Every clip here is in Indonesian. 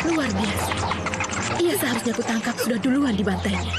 Luar biasa. Ia seharusnya kutangkap sudah duluan dibantainya.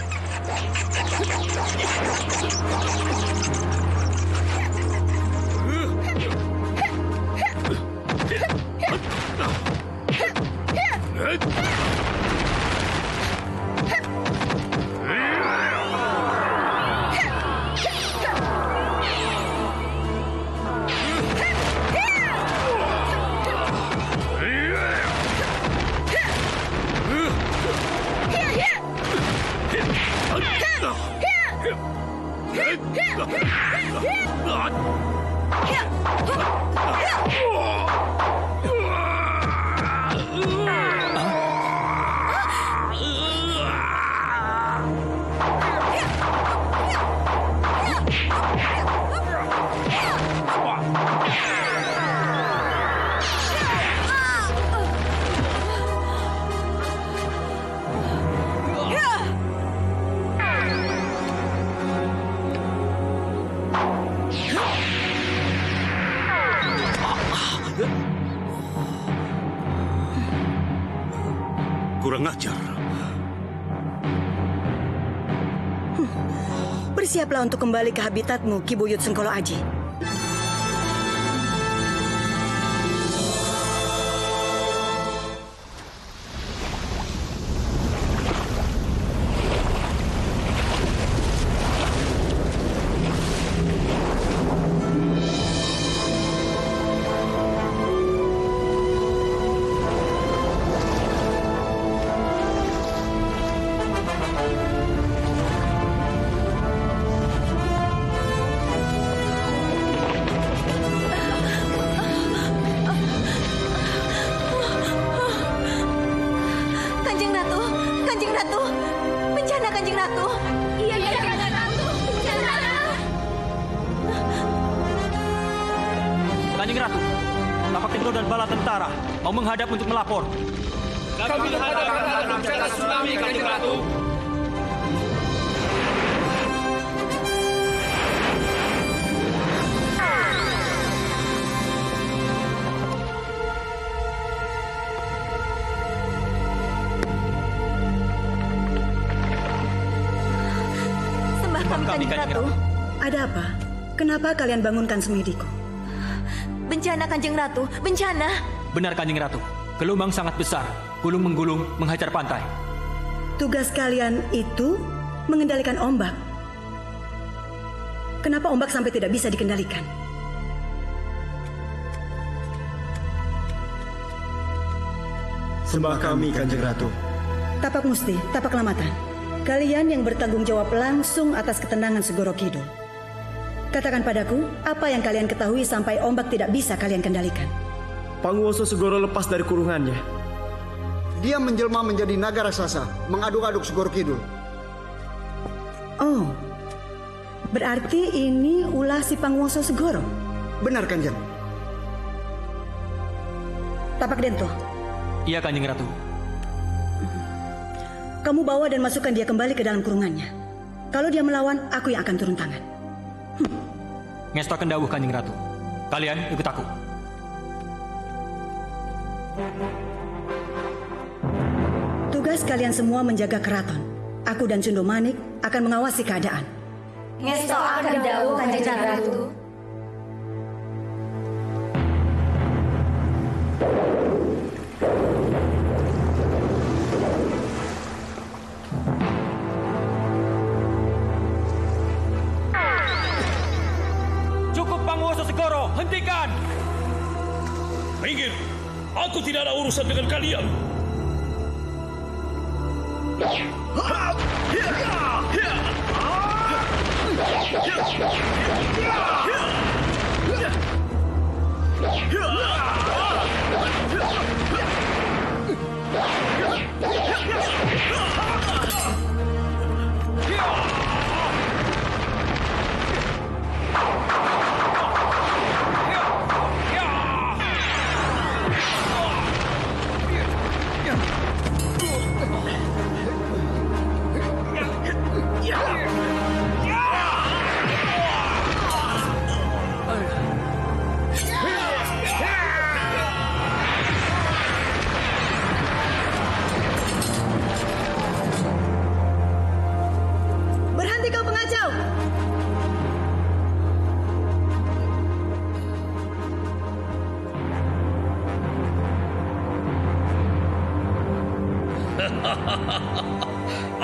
Kurang ajar. Bersiaplah untuk kembali ke habitatmu, Ki Buyut Sengkolo Aji. Kanjeng Ratu, Tapak Kendro dan bala tentara mau menghadap untuk melapor. Kami menghadap karena bencana tsunami, Kanjeng Ratu. Sembah kami, Kanjeng Ratu. Ada apa? Kenapa kalian bangunkan Semidiku? Bencana, Kanjeng Ratu. Bencana. Benar, Kanjeng Ratu. Gelombang sangat besar. Gulung menggulung menghajar pantai. Tugas kalian itu mengendalikan ombak. Kenapa ombak sampai tidak bisa dikendalikan? Sembah kami, Kanjeng Ratu. Tapak Musti, Tapak Lamatan. Kalian yang bertanggung jawab langsung atas ketenangan Segoro Kidul. Katakan padaku, apa yang kalian ketahui sampai ombak tidak bisa kalian kendalikan? Panguwoso Segoro lepas dari kurungannya. Dia menjelma menjadi naga raksasa, mengaduk-aduk Segoro Kidul. Oh, berarti ini ulah si Panguwoso Segoro? Benar, Kanjeng. Tapak Dento. Iya, Kanjeng Ratu. Kamu bawa dan masukkan dia kembali ke dalam kurungannya. Kalau dia melawan, aku yang akan turun tangan. Ngesta kendawuh, Kanjeng Ratu. Kalian ikut aku. Tugas kalian semua menjaga keraton. Aku dan Cundo Manik akan mengawasi keadaan. Ngesto akan dawuh, Kanjeng Ratu. Segoro, hentikan! Minggir! Aku tidak ada urusan dengan kalian!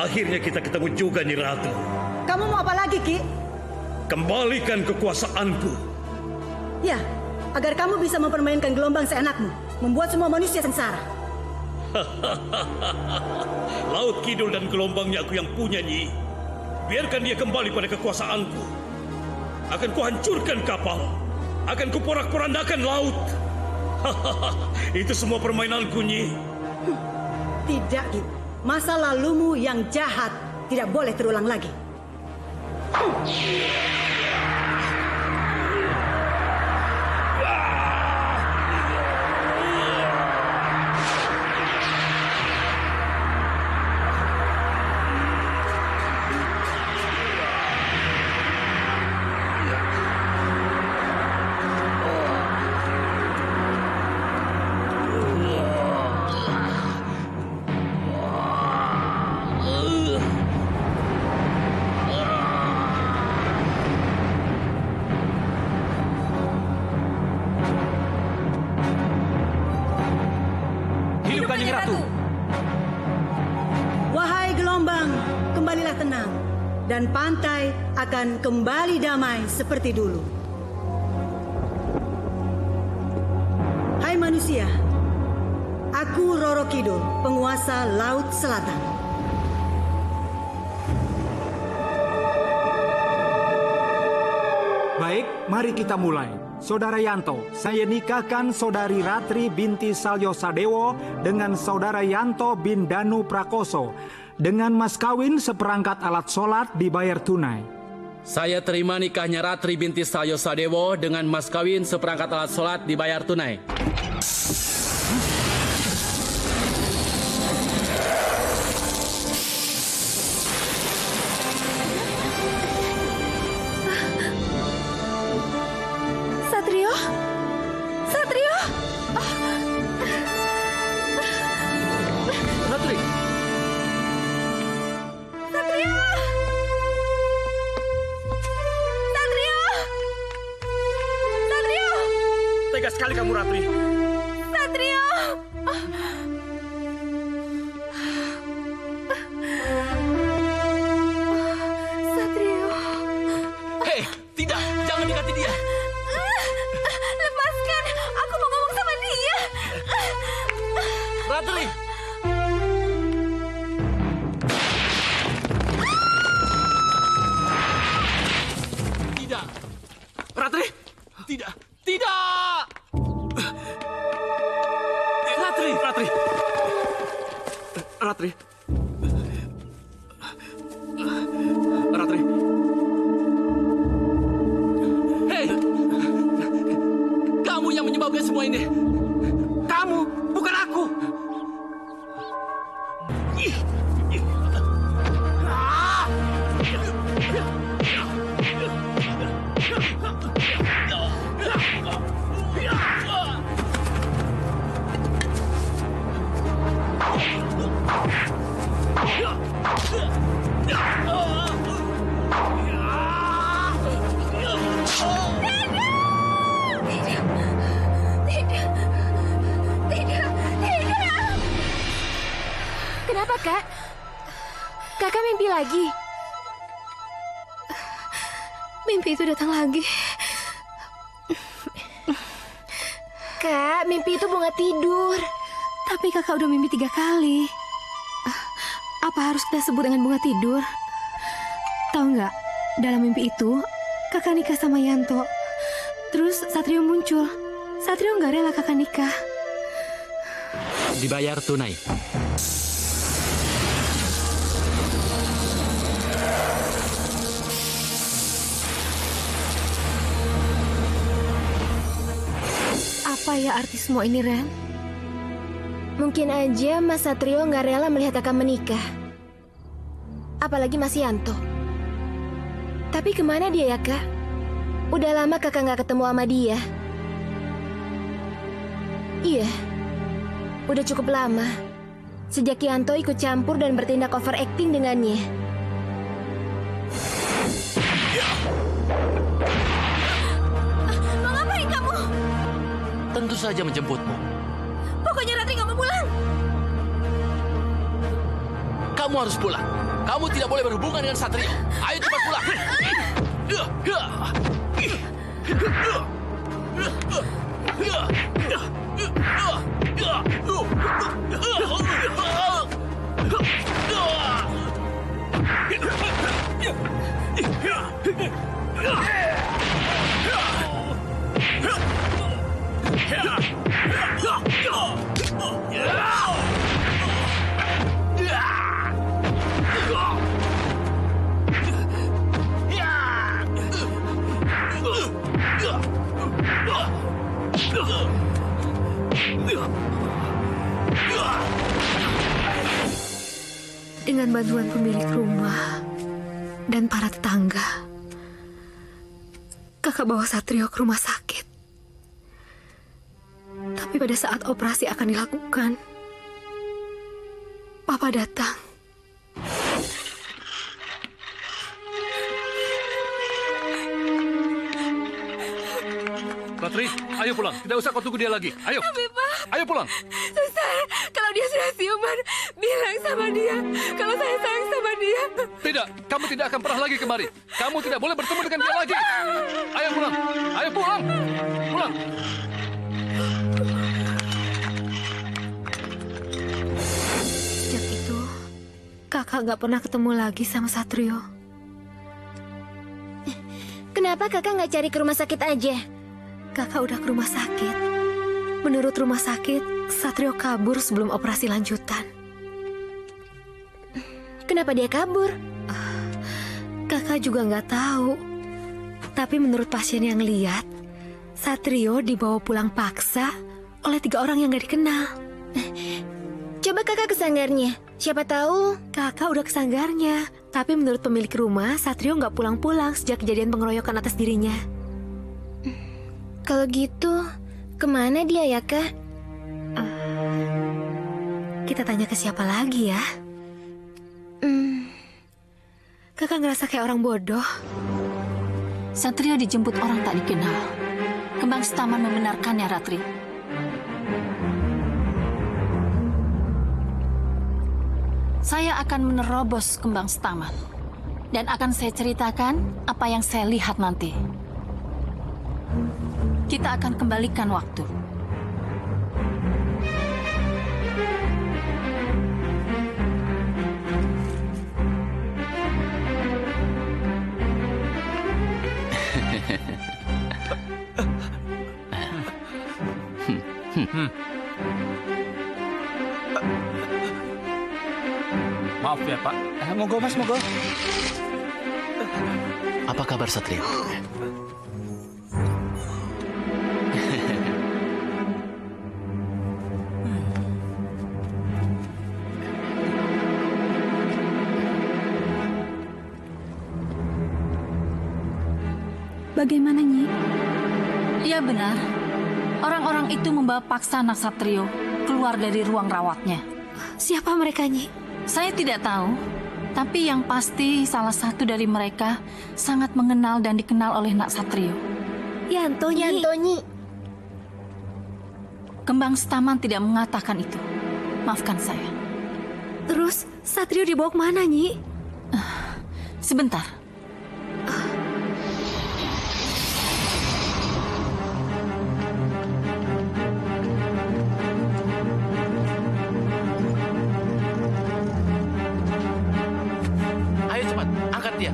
Akhirnya kita ketemu juga, Nyi Ratu. Kamu mau apa lagi, Ki? Kembalikan kekuasaanku. Ya, agar kamu bisa mempermainkan gelombang seenakmu, membuat semua manusia sengsara. Laut Kidul dan gelombangnya aku yang punya, Nyi. Biarkan dia kembali pada kekuasaanku. Akan kuhancurkan kapal. Akan kuporak-porandakan laut. Itu semua permainanku, Nyi. Tidak, Ki. Masa lalumu yang jahat tidak boleh terulang lagi. Hidup Kanjeng Ratu. Wahai gelombang, kembalilah tenang. Dan pantai akan kembali damai seperti dulu. Hai manusia, aku Roro Kidul, penguasa Laut Selatan. Baik, mari kita mulai. Saudara Yanto, saya nikahkan Saudari Ratri binti Salyo Sadewo dengan Saudara Yanto bin Danu Prakoso dengan mas kawin seperangkat alat sholat dibayar tunai. Saya terima nikahnya Ratri binti Salyo Sadewo dengan mas kawin seperangkat alat sholat dibayar tunai. Satrio? Satrio? Ratri. Satrio! Satrio! Satrio! Tega sekali kamu, Ratri. Satrio! Satrio! Hei, tidak, jangan dekati dia. Lepaskan! Aku mau ngomong sama dia! Ratri. Tidak. Ratri. Tidak. Tidak. Ratri. Ratri. Ratri. Ratri. Hei. Kamu yang menyebabkan semua ini. Kamu, bukan aku. Kenapa, Kak? Kakak mimpi lagi? Mimpi itu datang lagi. Kak, mimpi itu bunga tidur. Tapi kakak udah mimpi 3 kali. Apa harus kita sebut dengan bunga tidur? Tahu nggak, dalam mimpi itu, kakak nikah sama Yanto. Terus Satrio muncul. Satrio nggak rela kakak nikah. Dibayar tunai. Apa ya arti semua ini, Ren? Mungkin aja Mas Satrio nggak rela melihat kakak menikah. Apalagi Mas Yanto. Tapi kemana dia ya, Kak? Udah lama kakak nggak ketemu sama dia. Iya, udah cukup lama. Sejak Yanto ikut campur dan bertindak overacting dengannya. Mau ngapain kamu? Tentu saja menjemputmu. Pokoknya Ratri nggak mau pulang. Kamu harus pulang. Kamu tidak boleh berhubungan dengan Satrio. Ayo cepat pulang. Dengan bantuan pemilik rumah dan para tetangga, kakak bawa Satrio ke rumah sakit. Tapi pada saat operasi akan dilakukan, Papa datang. Ratri, ayo pulang. Tidak usah kau tunggu dia lagi. Ayo. Tapi, Pak. Ayo pulang. Susah. Kalau dia sudah siuman, bilang sama dia kalau saya sayang sama dia. Tidak, kamu tidak akan pernah lagi kemari. Kamu tidak boleh bertemu dengan dia lagi. Ayo pulang. Ayo pulang. Pulang. Sejak itu, kakak gak pernah ketemu lagi sama Satrio. Kenapa kakak nggak cari ke rumah sakit aja? Kakak udah ke rumah sakit. Menurut rumah sakit, Satrio kabur sebelum operasi lanjutan. Kenapa dia kabur? Kakak juga nggak tahu. Tapi menurut pasien yang lihat, Satrio dibawa pulang paksa oleh 3 orang yang nggak dikenal. Coba kakak ke sanggarnya. Siapa tahu. Kakak udah ke sanggarnya. Tapi menurut pemilik rumah, Satrio nggak pulang-pulang sejak kejadian pengeroyokan atas dirinya. Kalau gitu, kemana dia ya, Kak? Kita tanya ke siapa lagi ya? Kakak ngerasa kayak orang bodoh. Satrio dijemput orang tak dikenal. Kembang Setaman membenarkannya, Ratri. Saya akan menerobos Kembang Setaman. Dan akan saya ceritakan apa yang saya lihat nanti. Kita akan kembalikan waktu. Maaf ya, Pak. Monggo, Mas, monggo. Apa kabar Satrio? Bagaimana, Nyi? Iya benar. Orang-orang itu membawa paksa anak Satrio keluar dari ruang rawatnya. Siapa mereka, Nyi? Saya tidak tahu. Tapi yang pasti salah satu dari mereka sangat mengenal dan dikenal oleh Nak Satrio. Yanto, Nyi. Kembang Setaman tidak mengatakan itu. Maafkan saya. Terus Satrio dibawa kemana, Nyi? Sebentar. Ayo cepat, angkat dia.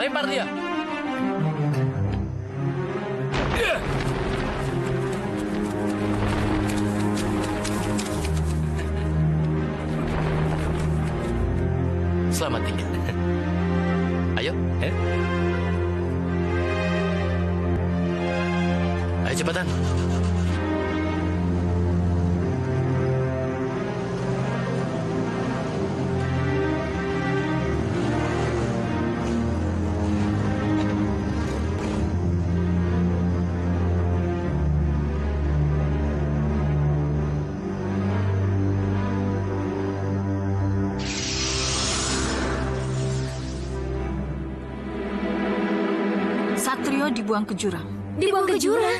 Lempar dia. Selamat tinggal. Ayo, Ayo cepatan. Satrio dibuang ke jurang. Dibuang ke jurang?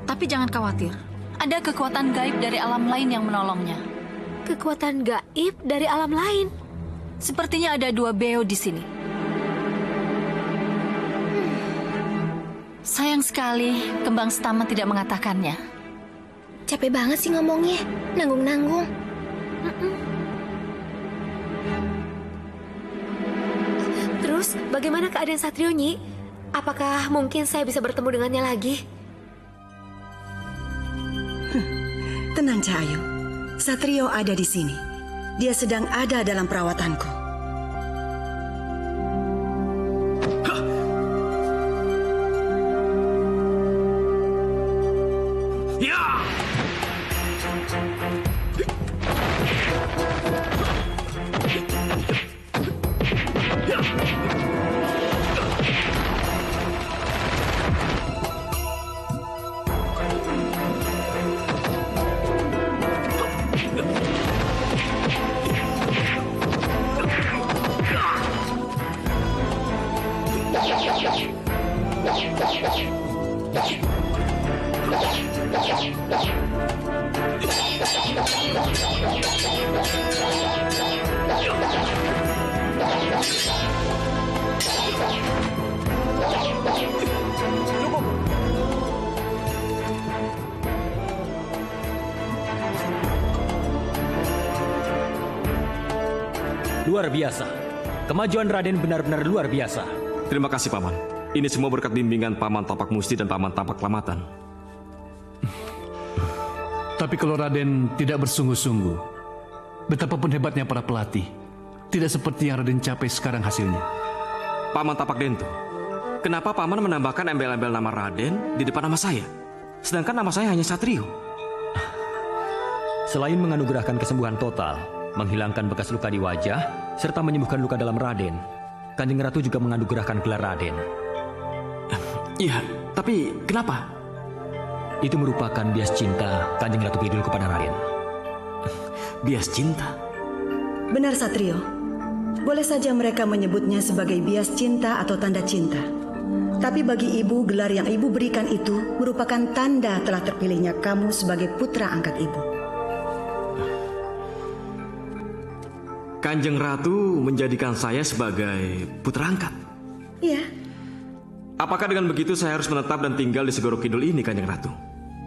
Tapi jangan khawatir. Ada kekuatan gaib dari alam lain yang menolongnya. Kekuatan gaib dari alam lain? Sepertinya ada 2 beo di sini. Sayang sekali, Kembang Setaman tidak mengatakannya. Capek banget sih ngomongnya. Nanggung-nanggung. Terus, bagaimana keadaan Satrio, Nyi? Apakah mungkin saya bisa bertemu dengannya lagi? Tenang, Cahayu. Satrio ada di sini. Dia sedang ada dalam perawatanku. Luar biasa. Kemajuan Raden benar-benar luar biasa. Terima kasih, Paman. Ini semua berkat bimbingan Paman Tapak Musti dan Paman Tapak Kelamatan. Tapi kalau Raden tidak bersungguh-sungguh, betapapun hebatnya para pelatih, tidak seperti yang Raden capai sekarang hasilnya. Paman Tapak Dento, kenapa Paman menambahkan embel-embel nama Raden di depan nama saya? Sedangkan nama saya hanya Satrio. Selain menganugerahkan kesembuhan total, menghilangkan bekas luka di wajah, serta menyembuhkan luka dalam Raden, Kanjeng Ratu juga menganugerahkan gelar Raden. Iya, tapi kenapa? Itu merupakan bias cinta Kanjeng Ratu Kidul kepada Raden. Bias cinta? Benar, Satrio. Boleh saja mereka menyebutnya sebagai bias cinta atau tanda cinta. Tapi bagi ibu, gelar yang ibu berikan itu merupakan tanda telah terpilihnya kamu sebagai putra angkat ibu. Kanjeng Ratu menjadikan saya sebagai putra angkat. Iya. Apakah dengan begitu saya harus menetap dan tinggal di Segoro Kidul ini, Kanjeng Ratu?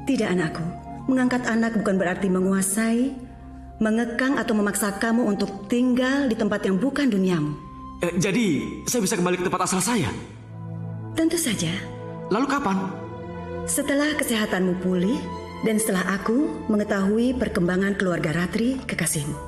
Tidak, anakku. Mengangkat anak bukan berarti menguasai, mengekang atau memaksa kamu untuk tinggal di tempat yang bukan duniamu. Jadi, saya bisa kembali ke tempat asal saya? Tentu saja. Lalu kapan? Setelah kesehatanmu pulih dan setelah aku mengetahui perkembangan keluarga Ratri, kekasihmu.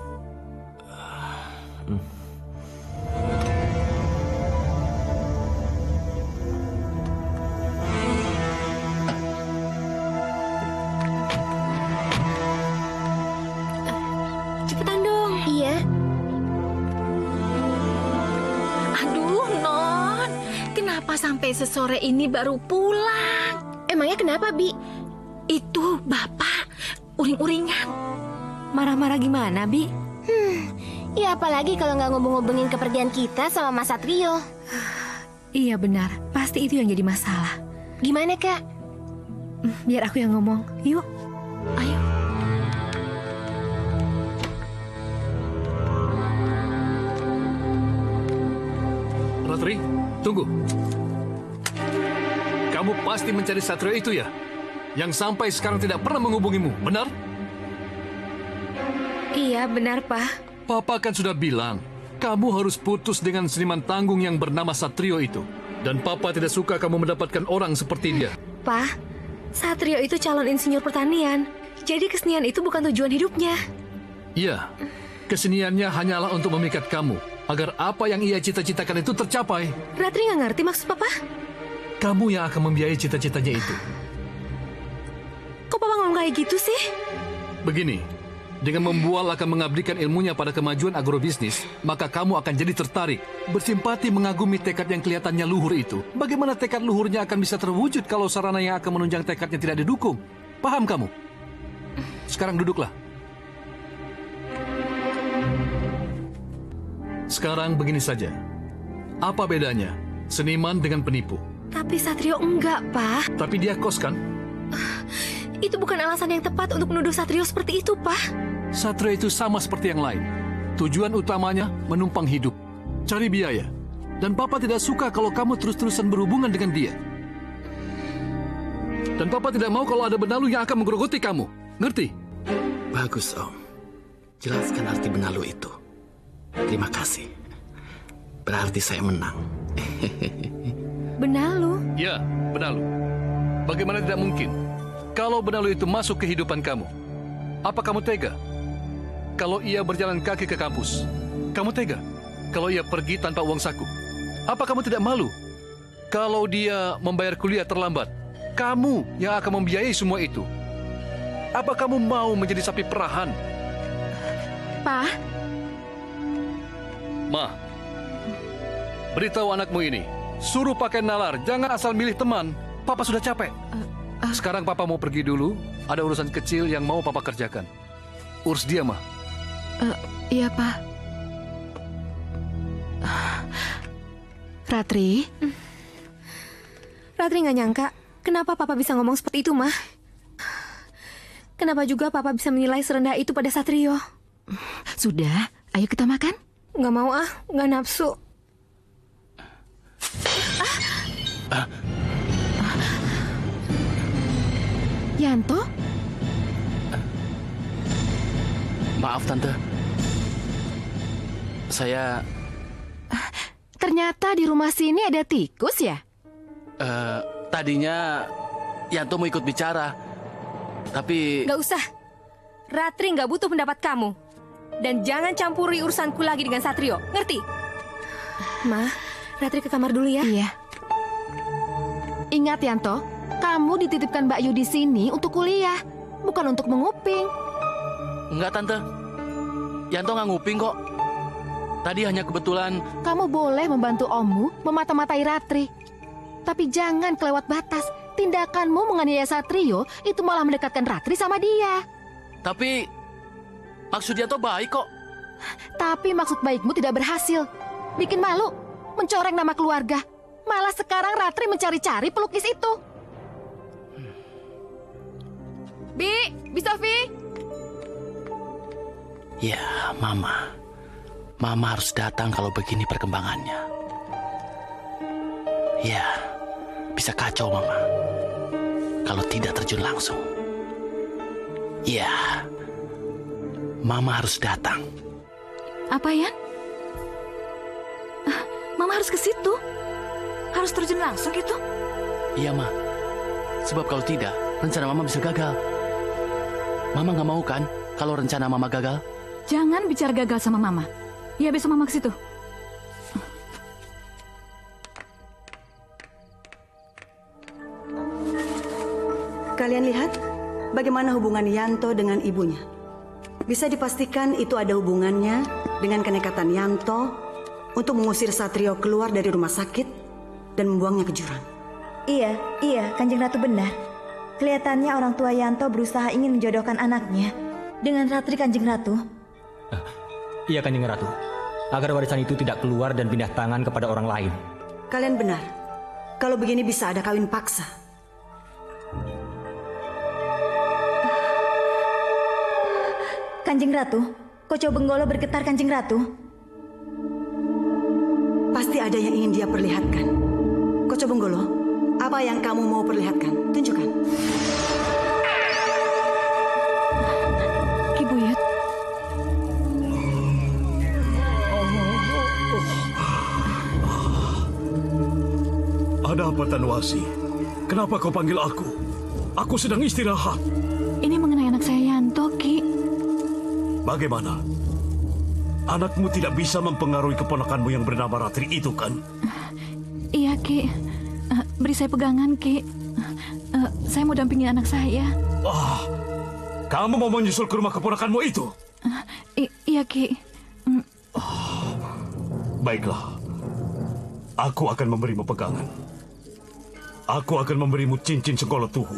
Cepetan dong. Iya. Aduh, Non. Kenapa sampai sesore ini baru pulang? Emangnya kenapa, Bi? Itu Bapak uring-uringan. Marah-marah gimana, Bi? Ya apalagi kalau nggak ngubung-ngubungin kepergian kita sama Mas Satrio. Iya benar, pasti itu yang jadi masalah. Gimana, Kak? Biar aku yang ngomong. Yuk. Ayo. Ratri, tunggu. Kamu pasti mencari Satrio itu ya? Yang sampai sekarang tidak pernah menghubungimu, benar? Iya, benar, Pak. Papa kan sudah bilang, kamu harus putus dengan seniman tanggung yang bernama Satrio itu. Dan Papa tidak suka kamu mendapatkan orang seperti dia. Pak, Satrio itu calon insinyur pertanian. Jadi kesenian itu bukan tujuan hidupnya. Iya, keseniannya hanyalah untuk memikat kamu, agar apa yang ia cita-citakan itu tercapai. Ratri nggak ngerti maksud Papa? Kamu yang akan membiayai cita-citanya itu. Kok Papa ngomong kayak gitu sih? Begini, dengan membual akan mengabdikan ilmunya pada kemajuan agrobisnis, maka kamu akan jadi tertarik, bersimpati mengagumi tekad yang kelihatannya luhur itu. Bagaimana tekad luhurnya akan bisa terwujud kalau sarana yang akan menunjang tekadnya tidak didukung? Paham kamu? Sekarang duduklah. Sekarang begini saja. Apa bedanya seniman dengan penipu? Tapi Satrio enggak, Pak. Tapi dia kos kan? Itu bukan alasan yang tepat untuk menuduh Satrio seperti itu, Pak. Satrio itu sama seperti yang lain. Tujuan utamanya menumpang hidup, cari biaya. Dan Papa tidak suka kalau kamu terus-terusan berhubungan dengan dia. Dan Papa tidak mau kalau ada benalu yang akan menggerogoti kamu. Ngerti? Bagus, Om. Jelaskan arti benalu itu. Terima kasih. Berarti saya menang. Benalu? Ya, benalu. Bagaimana tidak mungkin? Kalau benalu itu masuk ke kehidupan kamu, apa kamu tega? Kalau ia berjalan kaki ke kampus, kamu tega? Kalau ia pergi tanpa uang saku, apa kamu tidak malu? Kalau dia membayar kuliah terlambat, kamu yang akan membiayai semua itu. Apa kamu mau menjadi sapi perahan? Pak. Ma, beritahu anakmu ini, suruh pakai nalar, jangan asal milih teman. Papa sudah capek. Sekarang Papa mau pergi dulu, ada urusan kecil yang mau Papa kerjakan. Urus dia, Ma. Iya, Pak. Ratri? Ratri nggak nyangka, kenapa Papa bisa ngomong seperti itu, Ma? Kenapa juga Papa bisa menilai serendah itu pada Satrio? Sudah, ayo kita makan. Nggak mau nggak nafsu. Yanto? Maaf, Tante. Saya... Ternyata di rumah sini ada tikus ya? Tadinya Yanto mau ikut bicara. Tapi... Nggak usah. Ratri nggak butuh pendapat kamu. Dan jangan campuri urusanku lagi dengan Satrio. Ngerti? Ma, Ratri ke kamar dulu ya. Iya. Ingat, Yanto. Kamu dititipkan Mbak Yu di sini untuk kuliah, bukan untuk menguping. Enggak, Tante. Yanto nggak nguping kok. Tadi hanya kebetulan... Kamu boleh membantu Ommu memata-matai Ratri. Tapi jangan kelewat batas. Tindakanmu menganiaya Satrio itu malah mendekatkan Ratri sama dia. Tapi... maksud Yanto baik kok. Tapi maksud baikmu tidak berhasil. Bikin malu, mencoreng nama keluarga. Malah sekarang Ratri mencari-cari pelukis itu. Bi Sofi. Ya, Mama. Mama harus datang kalau begini perkembangannya. Ya, bisa kacau Mama. Kalau tidak terjun langsung. Ya, Mama harus datang. Apa, Yan? Mama harus ke situ? Harus terjun langsung gitu? Iya, Ma. Sebab kalau tidak, rencana Mama bisa gagal. Mama nggak mau kan kalau rencana Mama gagal? Jangan bicara gagal sama Mama. Ya, besok Mama ke situ. Kalian lihat bagaimana hubungan Yanto dengan ibunya. Bisa dipastikan itu ada hubungannya dengan kenekatan Yanto untuk mengusir Satrio keluar dari rumah sakit dan membuangnya ke jurang. Iya, Kanjeng Ratu benar. Kelihatannya orang tua Yanto berusaha ingin menjodohkan anaknya dengan Ratri, Kanjeng Ratu. Iya, Kanjeng Ratu. Agar warisan itu tidak keluar dan pindah tangan kepada orang lain. Kalian benar. Kalau begini bisa ada kawin paksa. Kanjeng Ratu, Koco Benggolo bergetar, Kanjeng Ratu. Pasti ada yang ingin dia perlihatkan. Koco Benggolo, apa yang kamu mau perlihatkan? Tunjukkan. Ki Buyut. Ada apa, Tanwasi? Kenapa kau panggil aku? Aku sedang istirahat. Ini mengenai anak saya, Yanto, Ki. Bagaimana? Anakmu tidak bisa mempengaruhi keponakanmu yang bernama Ratri itu, kan? Iya, Ki. Beri saya pegangan, Ki. Saya mau dampingin anak saya. Kamu mau menyusul ke rumah keponakanmu itu? Iya, Ki. Baiklah. Aku akan memberimu pegangan. Aku akan memberimu cincin sekolah tuhu.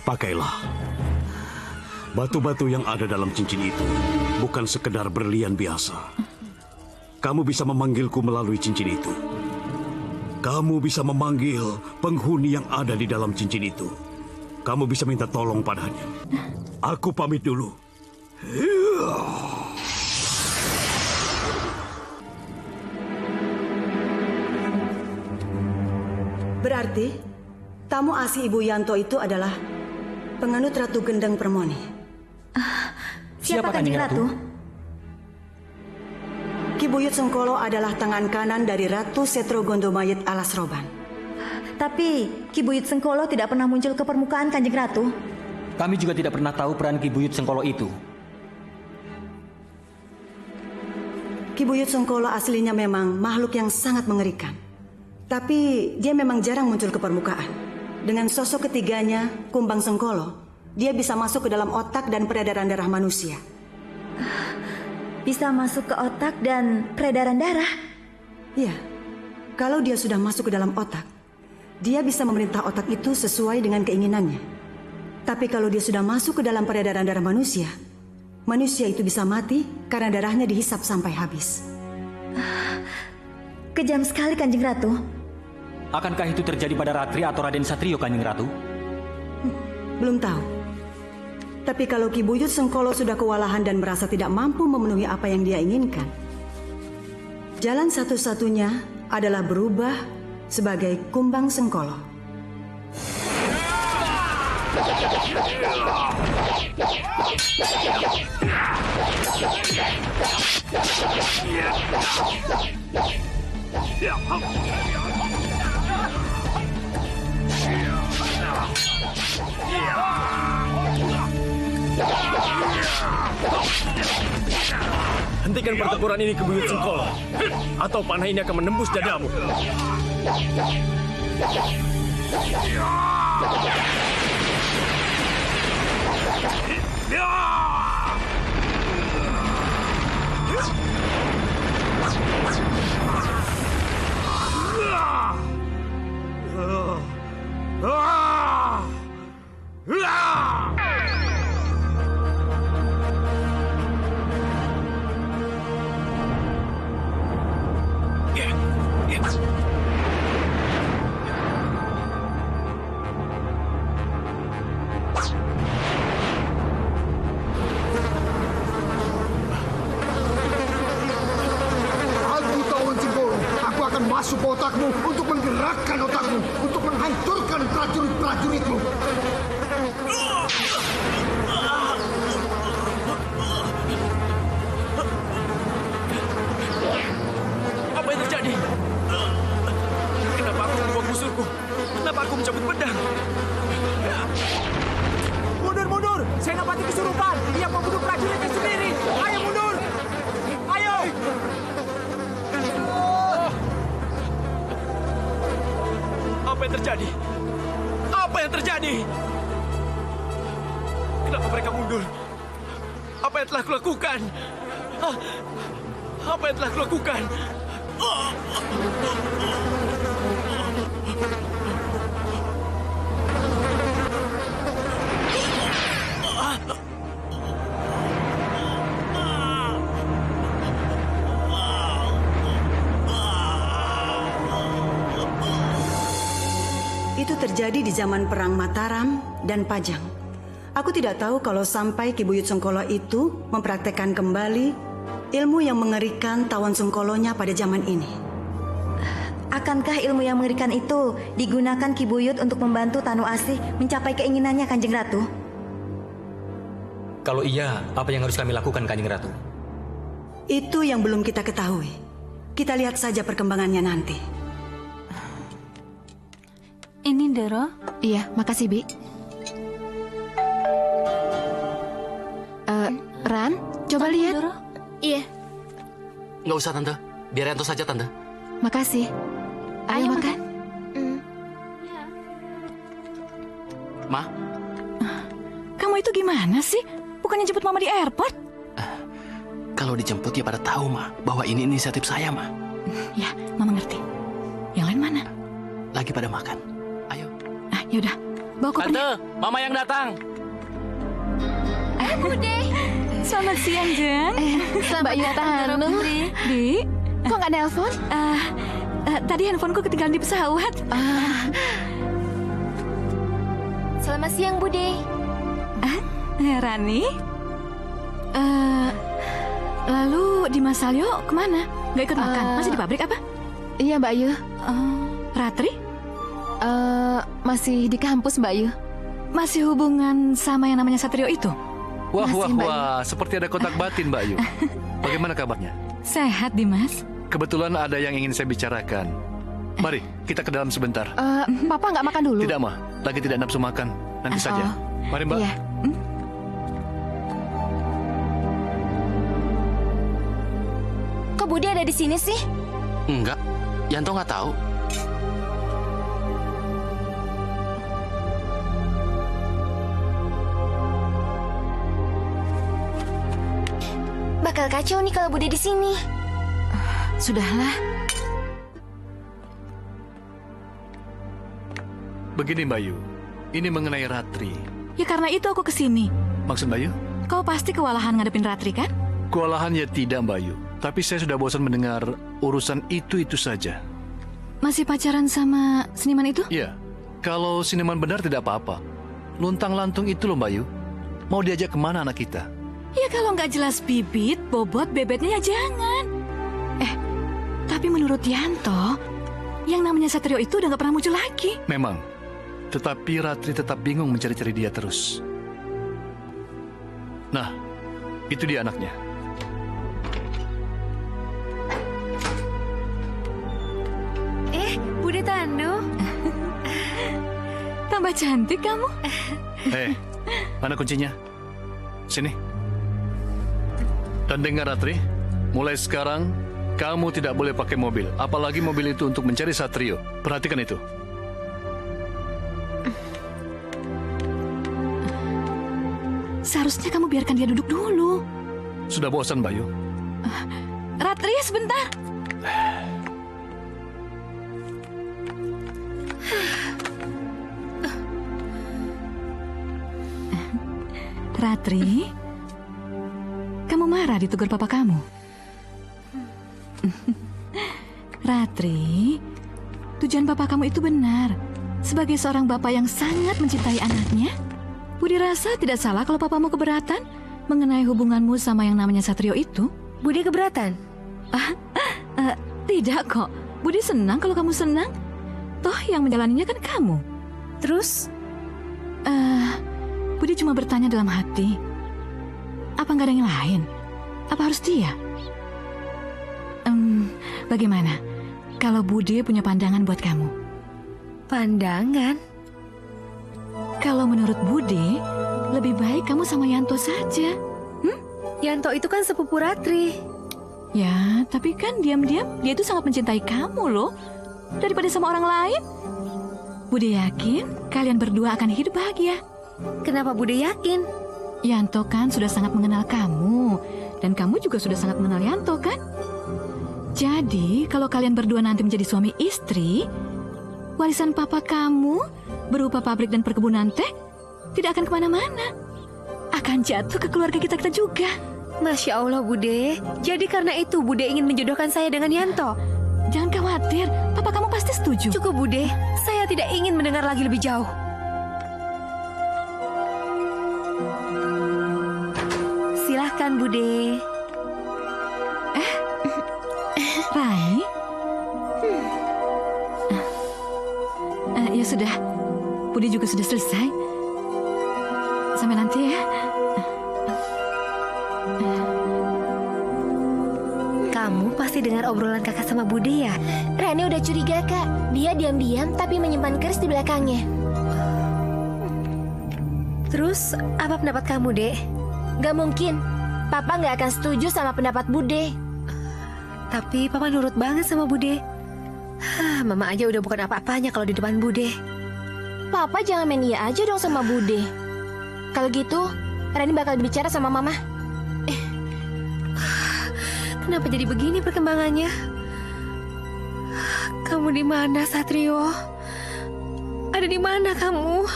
Pakailah. Batu-batu yang ada dalam cincin itu bukan sekedar berlian biasa. Kamu bisa memanggilku melalui cincin itu. Kamu bisa memanggil penghuni yang ada di dalam cincin itu. Kamu bisa minta tolong padanya. Aku pamit dulu. Berarti tamu asli Ibu Yanto itu adalah penganut Ratu Gendeng Permoni. Siapa Kanjeng Ratu? Ki Buyut Sengkolo adalah tangan kanan dari Ratu Setro Gondomayit Alas Roban. Tapi Ki Buyut Sengkolo tidak pernah muncul ke permukaan, Kanjeng Ratu. Kami juga tidak pernah tahu peran Ki Buyut Sengkolo itu. Ki Buyut Sengkolo aslinya memang makhluk yang sangat mengerikan. Tapi dia memang jarang muncul ke permukaan. Dengan sosok ketiganya, Kumbang Sengkolo, dia bisa masuk ke dalam otak dan peredaran darah manusia. Bisa masuk ke otak dan peredaran darah? Iya. Kalau dia sudah masuk ke dalam otak, dia bisa memerintah otak itu sesuai dengan keinginannya. Tapi kalau dia sudah masuk ke dalam peredaran darah manusia, manusia itu bisa mati karena darahnya dihisap sampai habis. Kejam sekali, Kanjeng Ratu. Akankah itu terjadi pada Ratri atau Raden Satrio, Kanjeng Ratu? Belum tahu. Tapi kalau Ki Buyut Sengkolo sudah kewalahan dan merasa tidak mampu memenuhi apa yang dia inginkan, jalan satu-satunya adalah berubah sebagai Kumbang Sengkolo. Hentikan pertempuran ini, Ki Buyut Sengkolo, atau panah ini akan menembus dadamu. Masuk ke otakmu untuk menggerakkan otakmu, untuk menghancurkan prajurit-prajuritmu. Apa yang terjadi? Kenapa aku membuang musuhku? Kenapa aku mencabut pedang? Mundur, mundur! Senopati kesurupan! Dia membunuh prajuritnya sendiri! Ayo mundur! Ayo! Apa yang terjadi? Apa yang terjadi? Kenapa mereka mundur? Apa yang telah kulakukan? Apa yang telah kulakukan? Itu terjadi di zaman Perang Mataram dan Pajang. Aku tidak tahu kalau sampai Ki Buyut Sengkolo itu mempraktekkan kembali ilmu yang mengerikan Tawon Sengkolonya pada zaman ini. Akankah ilmu yang mengerikan itu digunakan Ki Buyut untuk membantu Tanu Asih mencapai keinginannya, Kanjeng Ratu? Kalau iya, apa yang harus kami lakukan, Kanjeng Ratu? Itu yang belum kita ketahui. Kita lihat saja perkembangannya nanti. Ini Doro? Iya, makasih, Bi. Ran, coba lihat. Doro? Iya. Nggak usah, Tante. Biar Yanto saja, Tante. Makasih. Ayo makan. Ma? Kamu itu gimana sih? Bukannya jemput Mama di airport? Kalau dijemput ya pada tahu, Ma, bahwa ini inisiatif saya, Ma. Ya, Mama ngerti. Yang lain mana? Lagi pada makan. Ayo. Yaudah, bawa kopernya. Tante, Mama yang datang. Bude. Selamat siang, Jeng. Mbak Yutanu. Di, kok nggak nelpon? Tadi handphoneku ketinggalan di pesawat. Selamat siang, Bude. Rani? Lalu di Mas Salyo kemana? Nggak ikut makan? Masih di pabrik apa? Iya, Mbak Yu. Ratri? Masih di kampus, Mbak Yu. Masih hubungan sama yang namanya Satrio itu? Wah, seperti ada kotak batin, Mbak Yu. Bagaimana kabarnya? Sehat, Dimas. Kebetulan ada yang ingin saya bicarakan. Mari, kita ke dalam sebentar. Papa nggak makan dulu? Tidak, Ma. Lagi tidak nafsu makan. Nanti saja. Mari, Mbak. Iya. Kok Bude ada di sini sih? Enggak, Yanto nggak tahu. Bakal kacau nih kalau Bude di sini. Sudahlah. Begini, Mbak Yu. Ini mengenai Ratri. Ya karena itu aku kesini. Maksud Mbak Yu? Kau pasti kewalahan ngadepin Ratri, kan? Kewalahan ya tidak, Mbak Yu. Tapi saya sudah bosan mendengar urusan itu-itu saja. Masih pacaran sama seniman itu? Iya. Kalau seniman benar tidak apa-apa. Luntang-lantung itu loh, Mbak Yu. Mau diajak kemana anak kita? Ya kalau nggak jelas bibit, bobot, bebetnya ya jangan. Tapi menurut Yanto, yang namanya Satrio itu udah nggak pernah muncul lagi. Memang. Tetapi Ratri tetap bingung mencari-cari dia terus. Nah, itu dia anaknya. Bude Tandu. Tambah cantik kamu. Mana kuncinya? Sini. Dan dengar, Ratri, mulai sekarang kamu tidak boleh pakai mobil. Apalagi mobil itu untuk mencari Satrio. Perhatikan itu. Seharusnya kamu biarkan dia duduk dulu. Sudah bosan, Mbak Yu? Ratri, sebentar. Ratri, kamu marah ditegur papa kamu? Ratri, tujuan papa kamu itu benar. Sebagai seorang bapak yang sangat mencintai anaknya, Budi rasa tidak salah kalau papamu keberatan mengenai hubunganmu sama yang namanya Satrio itu. Budi keberatan? Tidak kok. Budi senang kalau kamu senang. Toh yang menjalaninya kan kamu. Terus? Budi cuma bertanya dalam hati. Apa nggak ada yang lain? Apa harus dia? Bagaimana kalau Budi punya pandangan buat kamu? Pandangan? Kalau menurut Budi, lebih baik kamu sama Yanto saja. Yanto itu kan sepupu Ratri. Ya, tapi kan diam-diam dia itu sangat mencintai kamu loh. Daripada sama orang lain. Budi yakin kalian berdua akan hidup bahagia. Kenapa Budi yakin? Yanto kan sudah sangat mengenal kamu. Dan kamu juga sudah sangat mengenal Yanto kan? Jadi, kalau kalian berdua nanti menjadi suami istri, warisan papa kamu berupa pabrik dan perkebunan teh tidak akan kemana-mana. Akan jatuh ke keluarga kita-kita juga. Masya Allah, Bude. Jadi karena itu Bude ingin menjodohkan saya dengan Yanto. Jangan khawatir, papa kamu pasti setuju. Cukup, Bude. Saya tidak ingin mendengar lagi lebih jauh. Silahkan, Bude. Rai? Ya sudah, Budi juga sudah selesai. Sampai nanti ya. Kamu pasti dengar obrolan kakak sama Bude ya? Rani udah curiga, Kak. Dia diam-diam tapi menyimpan keris di belakangnya. Terus, apa pendapat kamu, Dek? Gak mungkin. Papa gak akan setuju sama pendapat Bude. Tapi Papa nurut banget sama Bude. Mama aja udah bukan apa-apanya kalau di depan Bude. Papa jangan main iya aja dong sama Bude. Kalau gitu, Rani bakal bicara sama Mama. Kenapa jadi begini perkembangannya? Kamu di mana, Satrio? Ada di mana kamu?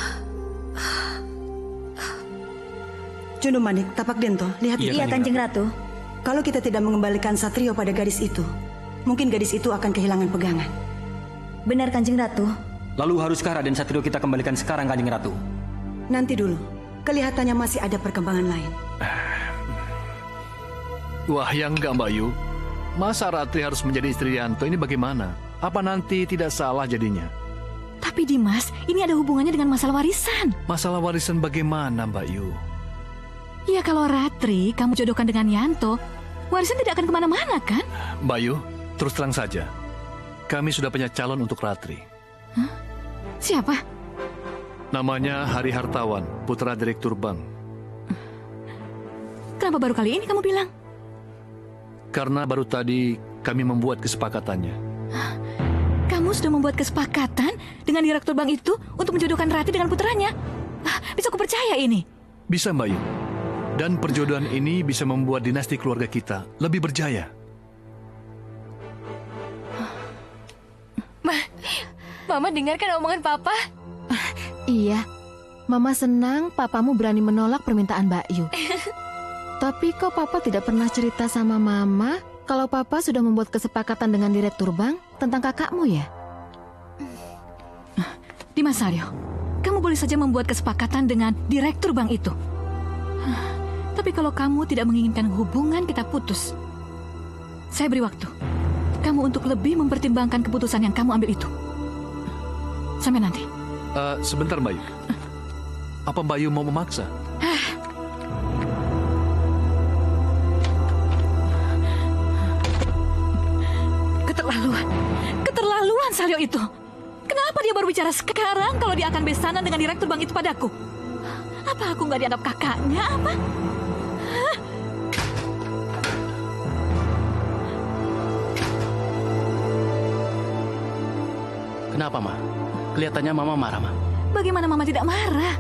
Cundomanik, Tapak Dento, lihat itu. Iya, Kanjeng Ratu. Kalau kita tidak mengembalikan Satrio pada gadis itu, mungkin gadis itu akan kehilangan pegangan. Benar, Kanjeng Ratu. Lalu haruskah Raden Satrio kita kembalikan sekarang, Kanjeng Ratu? Nanti dulu. Kelihatannya masih ada perkembangan lain. Wah, ya enggak, Mbak Yu. Masa Ratri harus menjadi istri Yanto ini bagaimana? Apa nanti tidak salah jadinya? Tapi Dimas, ini ada hubungannya dengan masalah warisan. Masalah warisan bagaimana, Mbak Yu? Ya kalau Ratri kamu jodohkan dengan Yanto, warisan tidak akan kemana-mana kan? Mbak Yu, terus terang saja. Kami sudah punya calon untuk Ratri. Hah? Siapa? Namanya Hari Hartawan, putra Direktur Bank. Kenapa baru kali ini kamu bilang? Karena baru tadi kami membuat kesepakatannya. Kamu sudah membuat kesepakatan dengan Direktur Bank itu untuk menjodohkan Ratri dengan putranya? Bisa aku percaya ini? Bisa, Mbak Yu. Dan perjodohan ini bisa membuat dinasti keluarga kita lebih berjaya. Mama dengarkan omongan Papa. Iya, Mama senang papamu berani menolak permintaan Mbak Yu. Tapi kok Papa tidak pernah cerita sama Mama kalau Papa sudah membuat kesepakatan dengan Direktur Bank tentang kakakmu ya? Dimas Salyo, kamu boleh saja membuat kesepakatan dengan Direktur Bank itu. Tapi kalau kamu tidak menginginkan hubungan kita putus, saya beri waktu kamu untuk lebih mempertimbangkan keputusan yang kamu ambil itu. Sampai nanti. Sebentar, Mbak Yu. Apa Mbak Yu mau memaksa? Keterlaluan Salyo itu. Kenapa dia baru bicara sekarang kalau dia akan besanan dengan Direktur Bank itu padaku? Apa aku nggak dianggap kakaknya, apa? Kenapa, Ma? Kelihatannya Mama marah, Ma. Bagaimana Mama tidak marah?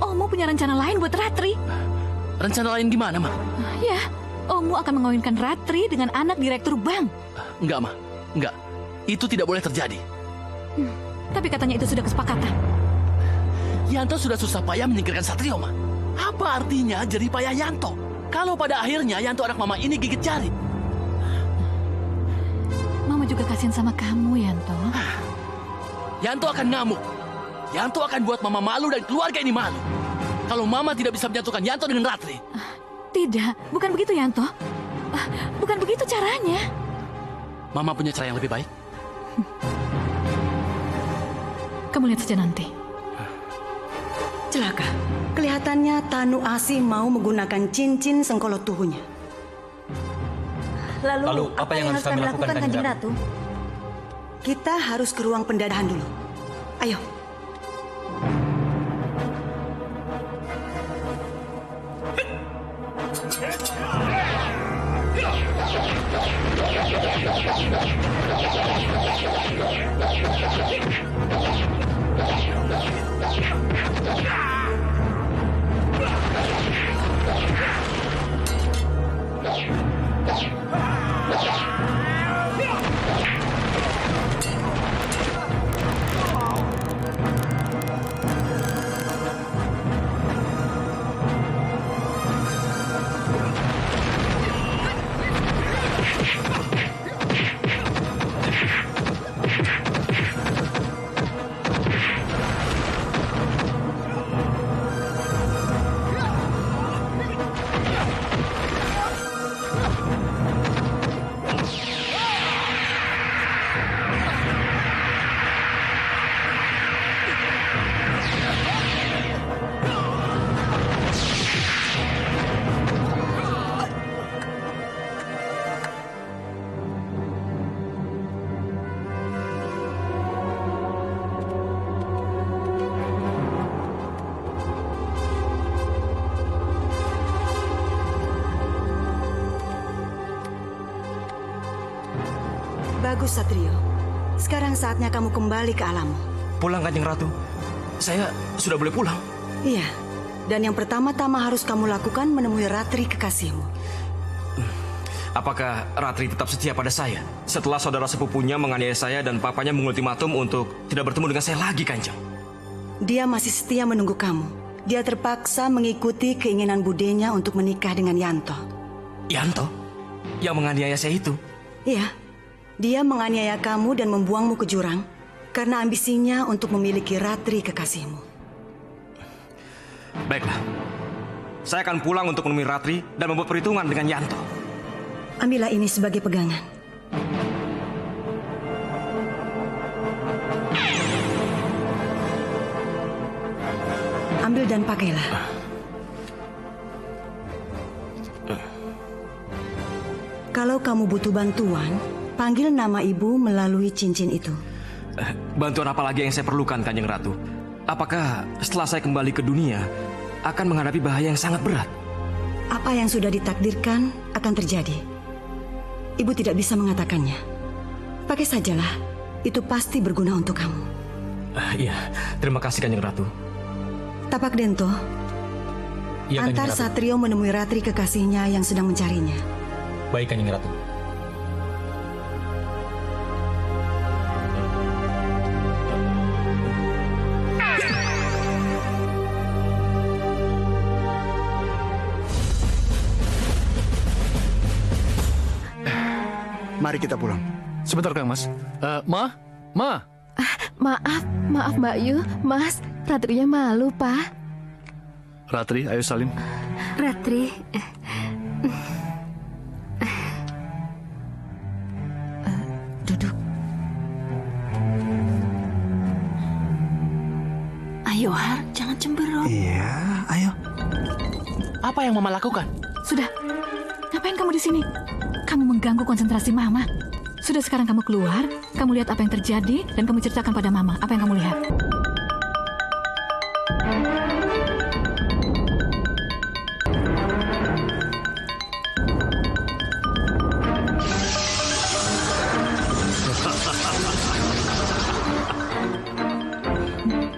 Omu punya rencana lain buat Ratri. Rencana lain gimana, Ma? Ya, Omu akan mengawinkan Ratri dengan anak Direktur Bank. Enggak, Ma. Enggak. Itu tidak boleh terjadi. Tapi katanya itu sudah kesepakatan. Yanto sudah susah payah menyingkirkan Satrio, Ma. Apa artinya jerih payah Yanto? Kalau pada akhirnya Yanto anak Mama ini gigit jari. Mama juga kasihan sama kamu, Yanto. Yanto akan ngamuk. Yanto akan buat Mama malu dan keluarga ini malu. Kalau Mama tidak bisa menyatukan Yanto dengan Ratri. Tidak, bukan begitu, Yanto. Bukan begitu caranya. Mama punya cara yang lebih baik. Kamu lihat saja nanti. Celaka. Kelihatannya Tanu Asi mau menggunakan cincin sengkolot tuhunya. Lalu apa yang harus kami lakukan, Kanjeng Ratu? Kita harus ke ruang pendadahan dulu. Ayo. Bagus, Satrio. Sekarang saatnya kamu kembali ke alammu. Pulang, Kanjeng Ratu. Saya sudah boleh pulang. Iya. Dan yang pertama-tama harus kamu lakukan menemui Ratri kekasihmu. Apakah Ratri tetap setia pada saya? Setelah saudara sepupunya menganiaya saya dan papanya mengultimatum untuk tidak bertemu dengan saya lagi, Kanjeng. Dia masih setia menunggu kamu. Dia terpaksa mengikuti keinginan budenya untuk menikah dengan Yanto. Yanto? Yang menganiaya saya itu? Iya, dia menganiaya kamu dan membuangmu ke jurang karena ambisinya untuk memiliki Ratri kekasihmu. Baiklah, saya akan pulang untuk menemui Ratri dan membuat perhitungan dengan Yanto. Ambillah ini sebagai pegangan. Ambil dan pakailah. Kalau kamu butuh bantuan, panggil nama ibu melalui cincin itu. Bantuan apa lagi yang saya perlukan, Kanjeng Ratu? Apakah setelah saya kembali ke dunia akan menghadapi bahaya yang sangat berat? Apa yang sudah ditakdirkan akan terjadi. Ibu tidak bisa mengatakannya. Pakai sajalah, itu pasti berguna untuk kamu. Iya, terima kasih Kanjeng Ratu. Tapak Dento, Ya, antar Kanjeng Ratu. Satrio menemui Ratri kekasihnya yang sedang mencarinya. Baik, Kanjeng Ratu. Mari kita pulang. Sebentar, Kang Mas. Ma? Maaf Mbak Yu, Mas, Ratrinya malu, Pak. Ratri, ayo salim. Ratri. Duduk. Ayo, Har, jangan cemberut. Iya, ayo. Apa yang Mama lakukan? Sudah. Ngapain kamu di sini? Kamu mengganggu konsentrasi Mama. Sudah, sekarang kamu keluar, kamu lihat apa yang terjadi, dan kamu ceritakan pada Mama apa yang kamu lihat.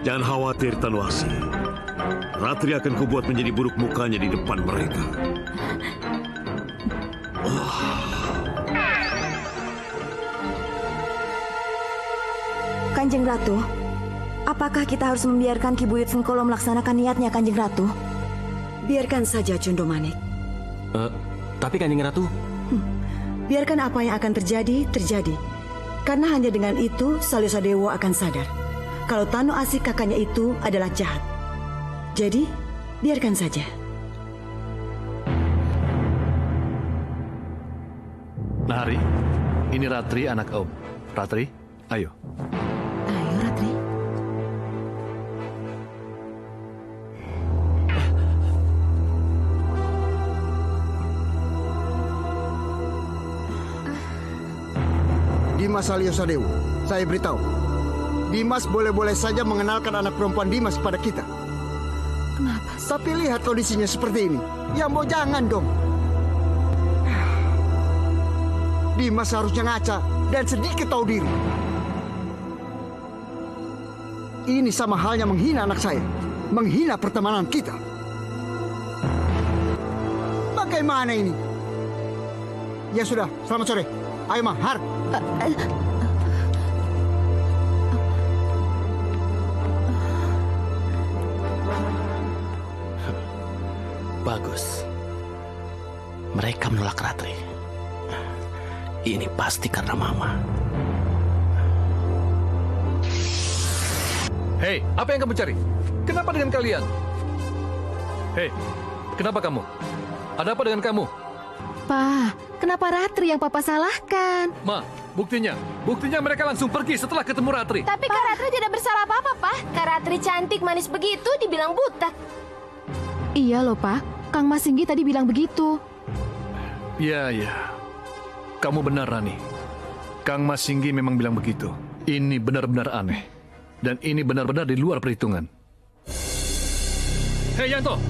Jangan khawatir, Tanwasi. Ratri akan kubuat menjadi buruk mukanya di depan mereka. Kanjeng Ratu, apakah kita harus membiarkan Ki Buyut Sengkolo melaksanakan niatnya, Kanjeng Ratu? Biarkan saja, Jundo Manik. Tapi Kanjeng Ratu... Biarkan apa yang akan terjadi, terjadi. Karena hanya dengan itu, Salyosadewo akan sadar kalau Tano Asih kakaknya itu adalah jahat. Jadi, biarkan saja. Nahari, ini Ratri, anak Om. Ratri, ayo. Ayo, Ratri. Dimas Salyosadewo, saya beritahu. Dimas boleh-boleh saja mengenalkan anak perempuan Dimas kepada kita. Kenapa? Tapi lihat kondisinya seperti ini. Ya mau jangan dong. Dimas harusnya ngaca dan sedikit tahu diri. Ini sama halnya menghina anak saya. Menghina pertemanan kita. Bagaimana ini? Ya sudah, selamat sore. Ayo Mahar. Bagus. Mereka menolak Ratri. Ini pasti karena Mama. Hei, apa yang kamu cari? Kenapa dengan kalian? Hei, kenapa kamu? Ada apa dengan kamu? Pak, kenapa Ratri yang Papa salahkan? Ma, buktinya mereka langsung pergi setelah ketemu Ratri. Tapi Kak Ratri tidak bersalah apa-apa, Pak. Kak Ratri cantik manis begitu dibilang buta. Iya loh, Pak. Kang Mas Singgi tadi bilang begitu. Ya. Kamu benar, Rani. Kang Mas Singgi memang bilang begitu. Ini benar-benar aneh. Dan ini benar-benar di luar perhitungan. Hei, Yanto!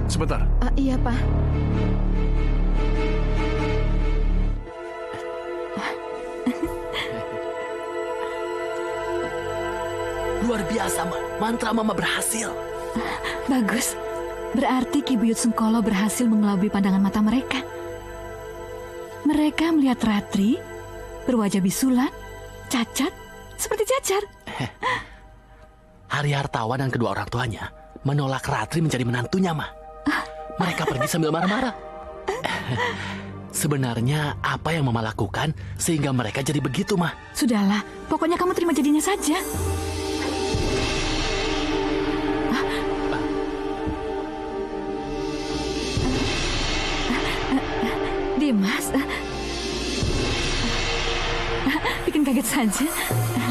Sebentar. Iya, Pak. Luar biasa, Ma. Mantra Mama berhasil. Bagus. Berarti Ki Buyut Sengkolo berhasil mengelabui pandangan mata mereka. Mereka melihat Ratri berwajah bisulan, cacat, seperti cacar. Hari Hartawan dan kedua orang tuanya menolak Ratri menjadi menantunya, Ma. Mereka pergi sambil marah-marah. Sebenarnya apa yang Mama lakukan sehingga mereka jadi begitu, Ma? Sudahlah, pokoknya kamu terima jadinya saja. Dimas, bikin kaget saja.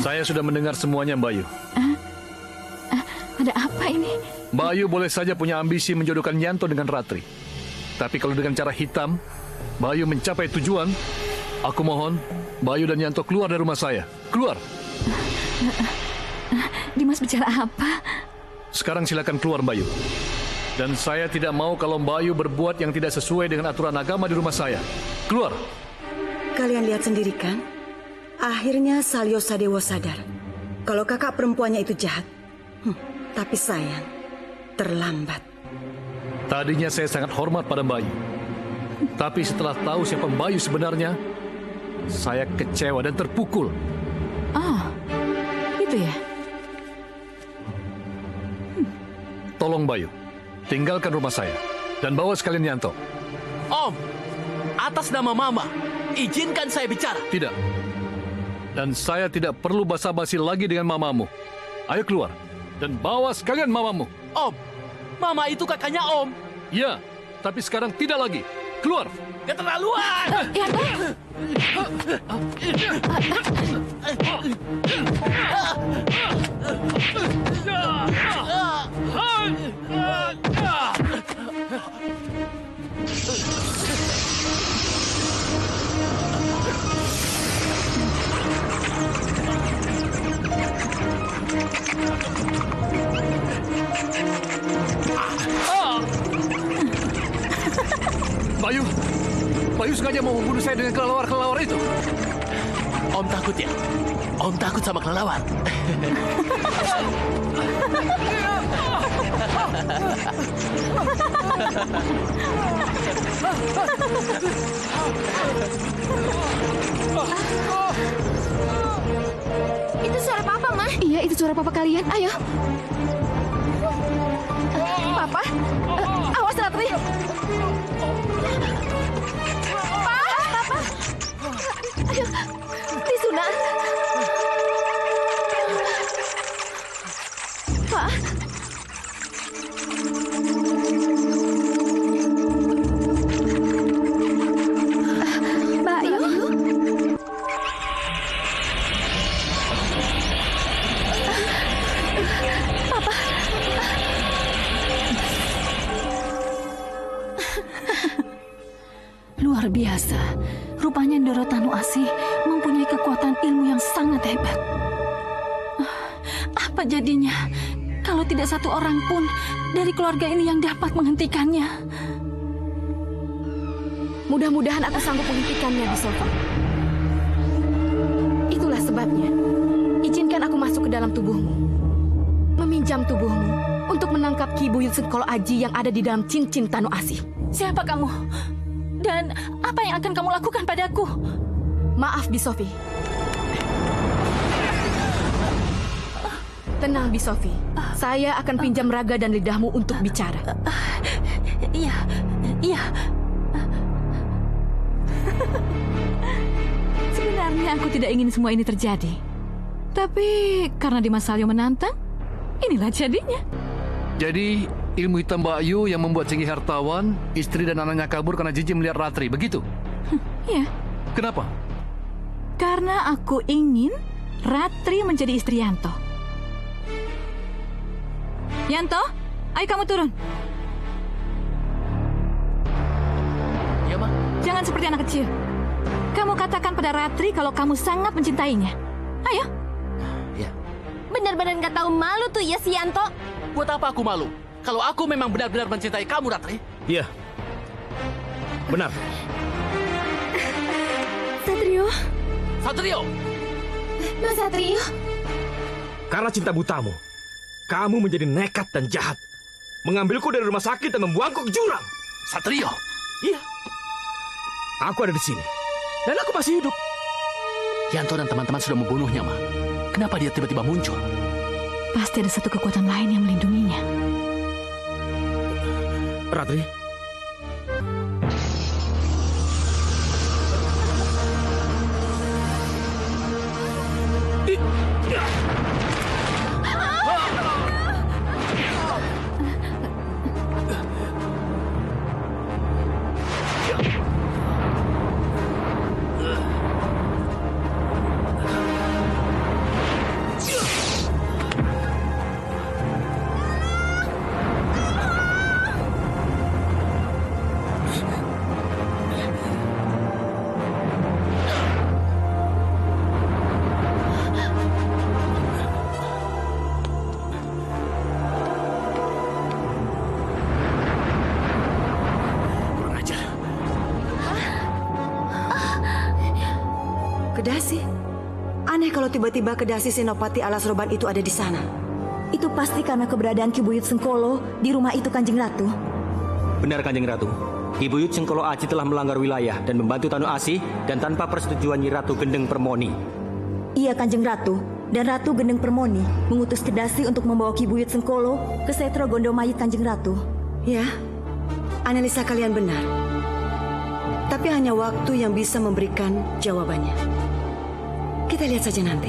Saya sudah mendengar semuanya, Mbak Ayu. Ada apa ini? Mbak Ayu boleh saja punya ambisi menjodohkan Yanto dengan Ratri. Tapi kalau dengan cara hitam, Mbak Ayu mencapai tujuan, aku mohon Mbak Ayu dan Yanto keluar dari rumah saya. Keluar! Dimas bicara apa? Sekarang silakan keluar, Mbak Ayu. Dan saya tidak mau kalau Mbak Ayu berbuat yang tidak sesuai dengan aturan agama di rumah saya. Keluar! Kalian lihat sendiri kan? Akhirnya Salyo Sadewo sadar kalau kakak perempuannya itu jahat. Tapi sayang, terlambat. Tadinya saya sangat hormat pada Mbak Ayu. Tapi setelah tahu siapa Mbak Ayu sebenarnya, saya kecewa dan terpukul. Oh, itu ya? Tolong Mbak Ayu, tinggalkan rumah saya dan bawa sekalian Yanto. Om, atas nama Mama, izinkan saya bicara. Tidak. Dan saya tidak perlu basa-basi lagi dengan mamamu. Ayo keluar dan bawa sekalian mamamu. Om, Mama itu kakaknya Om. Ya, tapi sekarang tidak lagi. Keluar. Keterlaluan! Bayu sengaja mau membunuh saya dengan kelelawar-kelelawar itu. Om takut ya? Om takut sama kelelawar. Itu suara Papa, Ma. Iya, itu suara Papa kalian. Ayo. Papa, awas Ratri. Papa. Ayo, disunat. Pak. Mbak Ayu. Papa. Luar biasa. Rupanya Ndoro Tanu Asih mempunyai kekuatan ilmu yang sangat hebat. Apa jadinya kalau tidak satu orang pun dari keluarga ini yang dapat menghentikannya? Mudah-mudahan aku sanggup menghentikannya, Bisofa. Itulah sebabnya, izinkan aku masuk ke dalam tubuhmu. Meminjam tubuhmu untuk menangkap Ki Buyut Sengkolo Aji yang ada di dalam cincin Tanu Asih. Siapa kamu? Dan apa yang akan kamu lakukan padaku? Maaf, Bisofi. Tenang, Bisofi. Saya akan pinjam raga dan lidahmu untuk bicara. Iya. Sebenarnya aku tidak ingin semua ini terjadi. Tapi karena Dimas Salyo menantang, inilah jadinya. Jadi ilmu hitam Mbak Ayu yang membuat Singgi Hartawan, istri dan anaknya kabur karena jijik melihat Ratri, begitu? Iya. Kenapa? Karena aku ingin Ratri menjadi istri Yanto. Yanto, ayo kamu turun. Iya, Ma. Jangan seperti anak kecil. Kamu katakan pada Ratri kalau kamu sangat mencintainya. Ayo. Iya. Benar-benar nggak tahu malu tuh ya si Yanto. Buat apa aku malu? Kalau aku memang benar-benar mencintai kamu, Ratri. Iya. Benar. Satrio. Mas Satrio. Karena cinta butamu, kamu menjadi nekat dan jahat. Mengambilku dari rumah sakit dan membuangku ke jurang. Satrio. Iya. Aku ada di sini. Dan aku masih hidup. Yanto dan teman-teman sudah membunuhnya, Ma. Kenapa dia tiba-tiba muncul? Pasti ada satu kekuatan lain yang melindunginya. Ratri, Kedasi? Aneh kalau tiba-tiba Kedasi Senopati Alas Roban itu ada di sana. Itu pasti karena keberadaan Ki Buyut Sengkolo di rumah itu, Kanjeng Ratu. Benar, Kanjeng Ratu. Ki Buyut Sengkolo Aci telah melanggar wilayah dan membantu Tanu Asih dan tanpa persetujuan Nyi Ratu Gendeng Permoni. Iya, Kanjeng Ratu. Dan Ratu Gendeng Permoni mengutus Kedasi untuk membawa Ki Buyut Sengkolo ke Setro Gondomayit, Kanjeng Ratu. Ya, analisa kalian benar. Tapi hanya waktu yang bisa memberikan jawabannya. Kita lihat saja nanti.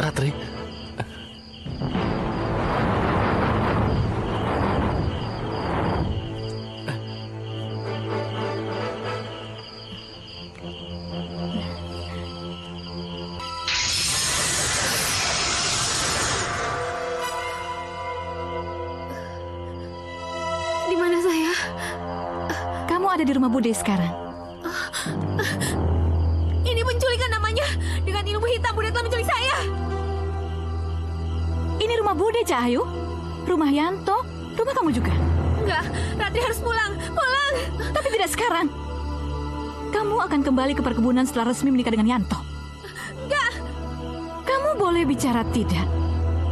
Ratri. Di mana saya? Kamu ada di rumah Bude sekarang. Ini penculikan namanya. Dengan ilmu hitam, Bude telah menculik saya. Ini rumah Bude, Cak Ayu. Rumah Yanto. Rumah kamu juga. Enggak, Ratri harus pulang. Pulang. Tapi tidak sekarang. Kamu akan kembali ke perkebunan setelah resmi menikah dengan Yanto. Enggak. Kamu boleh bicara tidak.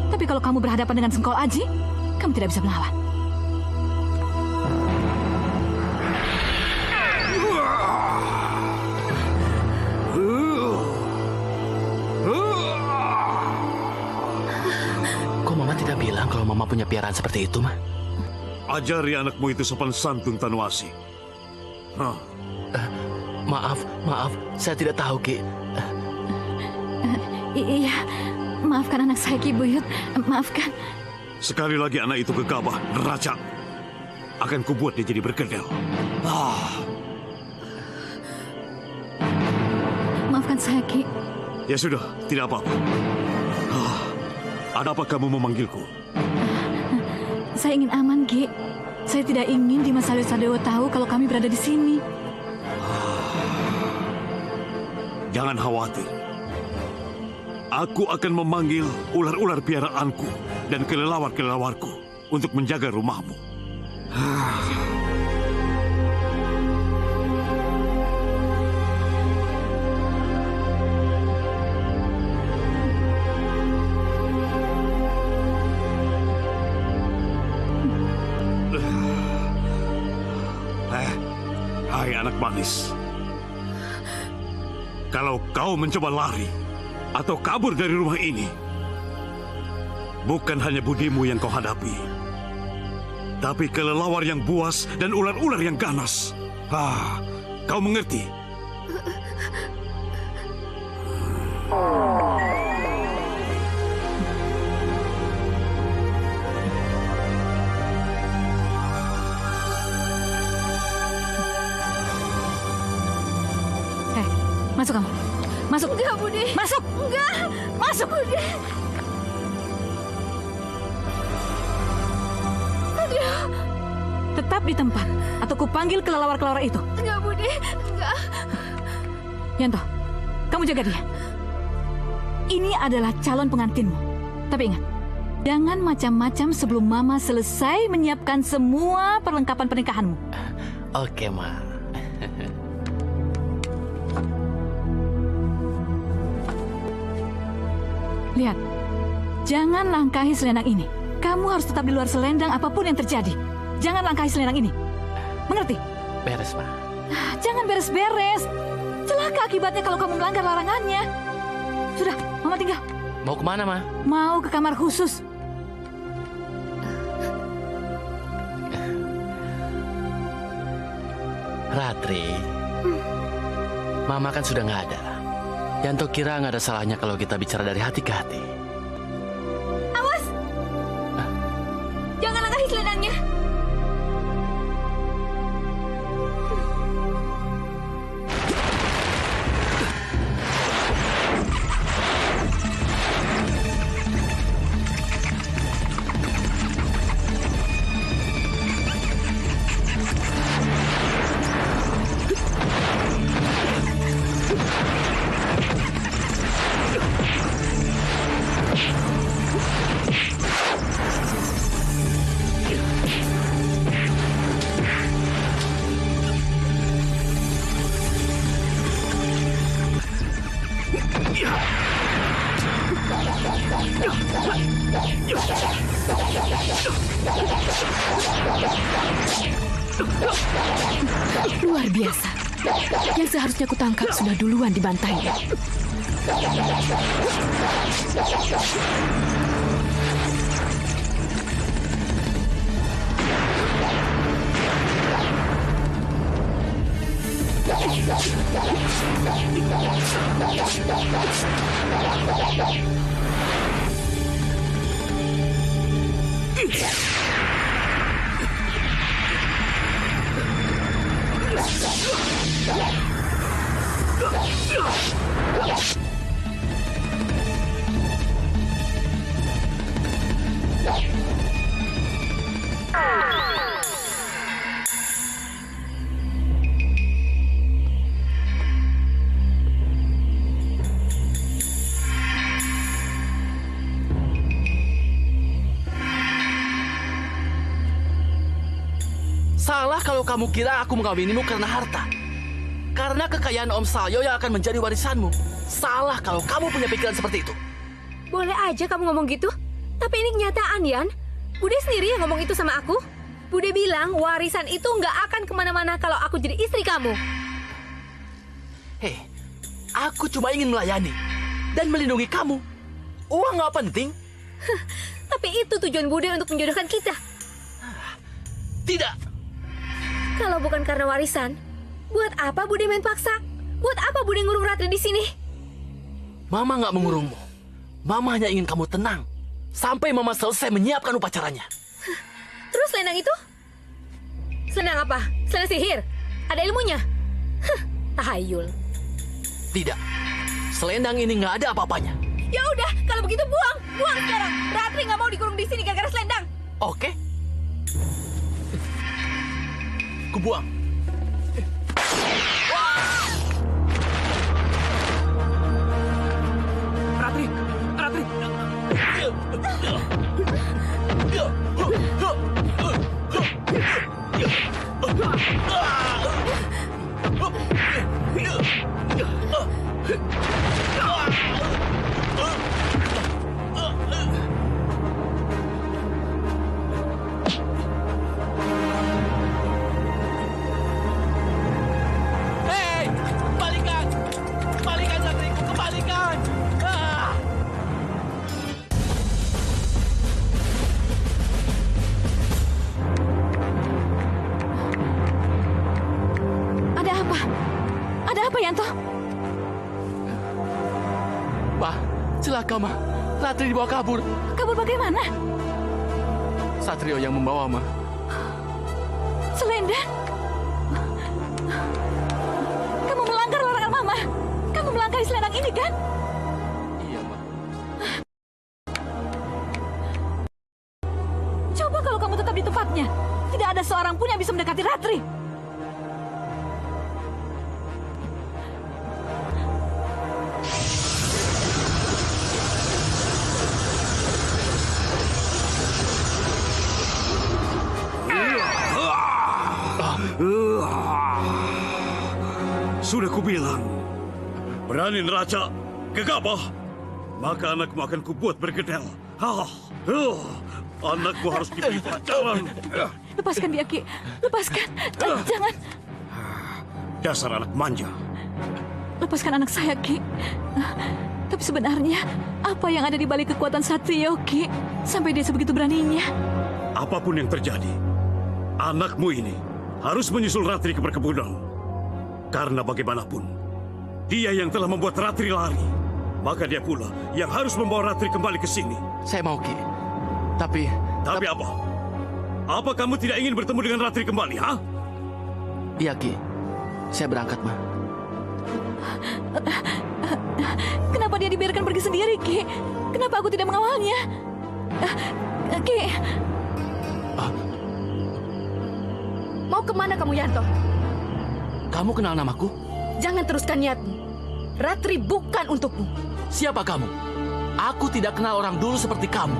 Tapi kalau kamu berhadapan dengan Sengkol Aji, kamu tidak bisa melawan. Kok Mama tidak bilang kalau Mama punya piaraan seperti itu, Ma? Ajari anakmu itu sopan santun, Tanu Asih. Maaf, saya tidak tahu, Ki. Iya, maafkan anak saya, Ki Buyut. Maafkan. Sekali lagi anak itu gegabah, neraca. Akan kubuat dia jadi berkedel. Maafkan saya, Ki. Ya sudah, tidak apa-apa. Ada apa kamu memanggilku? Saya ingin aman, Ki. Saya tidak ingin Dimas Salyosadewo tahu kalau kami berada di sini. Jangan khawatir. Aku akan memanggil ular-ular piaraanku dan kelelawar-kelelawarku untuk menjaga rumahmu. Hai anak manis. Kalau kau mencoba lari atau kabur dari rumah ini, bukan hanya budimu yang kau hadapi, tapi kelelawar yang buas dan ular-ular yang ganas. Kau mengerti? Masuk kamu. Masuk. Enggak, Bude. Masuk. Enggak. Masuk. Bude. Aduh. Tetap di tempat atau kupanggil kelelawar-kelelawar itu. Enggak, Bude. Enggak. Yanto, kamu jaga dia. Ini adalah calon pengantinmu. Tapi ingat, jangan macam-macam sebelum Mama selesai menyiapkan semua perlengkapan pernikahanmu. Oke, Ma. Lihat, jangan langkahi selendang ini. Kamu harus tetap di luar selendang apapun yang terjadi. Jangan langkahi selendang ini. Mengerti? Beres, Ma. Jangan beres-beres. Celaka akibatnya kalau kamu melanggar larangannya. Sudah, Mama tinggal. Mau kemana, Ma? Mau ke kamar khusus. Ratri, Mama kan sudah nggak ada. Yanto kira nggak ada salahnya kalau kita bicara dari hati ke hati. Awas! Jangan langkahi selendangnya. Luar biasa. Yang seharusnya kutangkap sudah duluan dibantainya. Salah kalau kamu kira aku mengawinimu karena harta. Karena kekayaan Om Salyo yang akan menjadi warisanmu. Salah kalau kamu punya pikiran seperti itu. Boleh aja kamu ngomong gitu. Tapi ini kenyataan, Yan. Bude sendiri yang ngomong itu sama aku. Bude bilang warisan itu nggak akan kemana-mana kalau aku jadi istri kamu. Hei, aku cuma ingin melayani dan melindungi kamu. Uang nggak penting. Tapi itu tujuan Bude untuk menjodohkan kita. Tidak. Kalau bukan karena warisan, buat apa Bude main paksa? Buat apa Bude ngurung Ratri di sini? Mama nggak mengurungmu. Mama hanya ingin kamu tenang sampai Mama selesai menyiapkan upacaranya. Terus selendang itu? Selendang apa? Selendang sihir? Ada ilmunya? Tahayul. Tidak. Selendang ini nggak ada apa-apanya. Ya udah, kalau begitu buang sekarang. Ratri nggak mau dikurung di sini gara-gara selendang. Oke. Kubuang. Ratri. Kembalikan Ratriku, kembalikan. Ada apa, Yanto? Ma, celaka, Ma. Ratri dibawa kabur. Kabur bagaimana? Satrio yang membawa, Ma. Selendang? Kamu melanggar larangan Mama. Kamu melangkahi selendang ini, kan? Iya, Ma. Coba kalau kamu tetap di tempatnya. Tidak ada seorang pun yang bisa mendekati Ratri. Sudah kubilang, berani neraca gegabah. maka anakmu akan kubuat bergedel. Anakmu harus diberi pelajaran. Lepaskan dia, Ki. Lepaskan. Jangan. Dasar anak manja. Lepaskan anak saya, Ki. Tapi sebenarnya, apa yang ada di balik kekuatan Satrio, Ki? Sampai dia sebegitu beraninya. Apapun yang terjadi, anakmu ini harus menyusul Ratri ke perkebunan. Karena bagaimanapun, dia yang telah membuat Ratri lari. Maka dia pula yang harus membawa Ratri kembali ke sini. Saya mau, Ki. Tapi apa? Apa kamu tidak ingin bertemu dengan Ratri kembali, ha? Iya, Ki. Saya berangkat, Ma. Kenapa dia dibiarkan pergi sendiri, Ki? Kenapa aku tidak mengawalnya? Ki. Mau kemana kamu, Yanto? Kamu kenal namaku? Jangan teruskan niatmu. Ratri bukan untukmu. Siapa kamu? Aku tidak kenal orang dulu seperti kamu.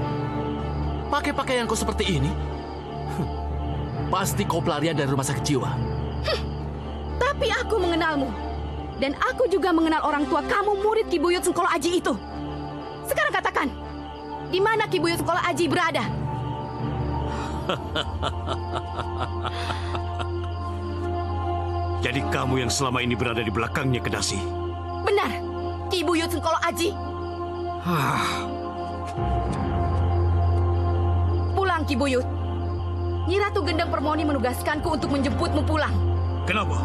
Pakai pakaianku seperti ini? Pasti kau pelarian dari rumah sakit jiwa. Tapi aku mengenalmu. Dan aku juga mengenal orang tua kamu, murid Ki Buyut Sengkolo Aji itu. Sekarang katakan, di mana Ki Buyut Sengkolo Aji berada? Jadi kamu yang selama ini berada di belakangnya Kedasi? Benar, Ki Buyut Sengkolo Aji. Pulang, Ki Buyut. Nyi Ratu Gendeng Permoni menugaskanku untuk menjemputmu pulang. Kenapa?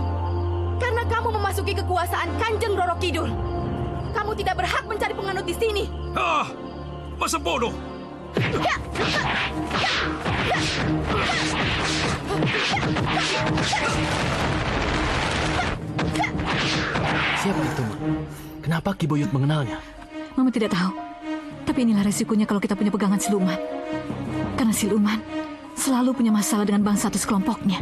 Karena kamu memasuki kekuasaan Kanjeng Roro Kidul. Kamu tidak berhak mencari penganut di sini. Masa bodoh. Siapa itu, Ma? Kenapa Ki Buyut mengenalnya? Mama tidak tahu. Tapi inilah resikonya kalau kita punya pegangan siluman. Karena siluman selalu punya masalah dengan bangsa atau sekelompoknya.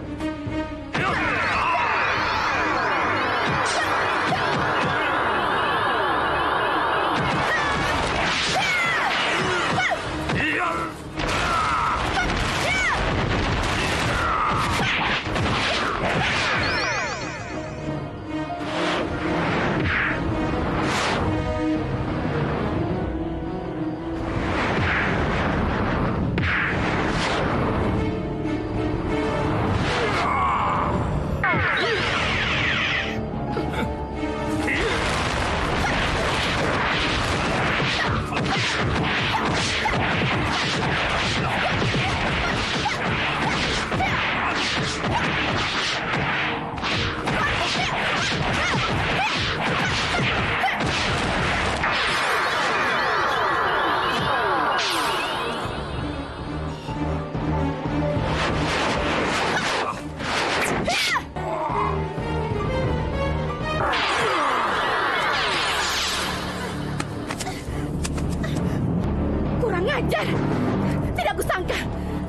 Tidak kusangka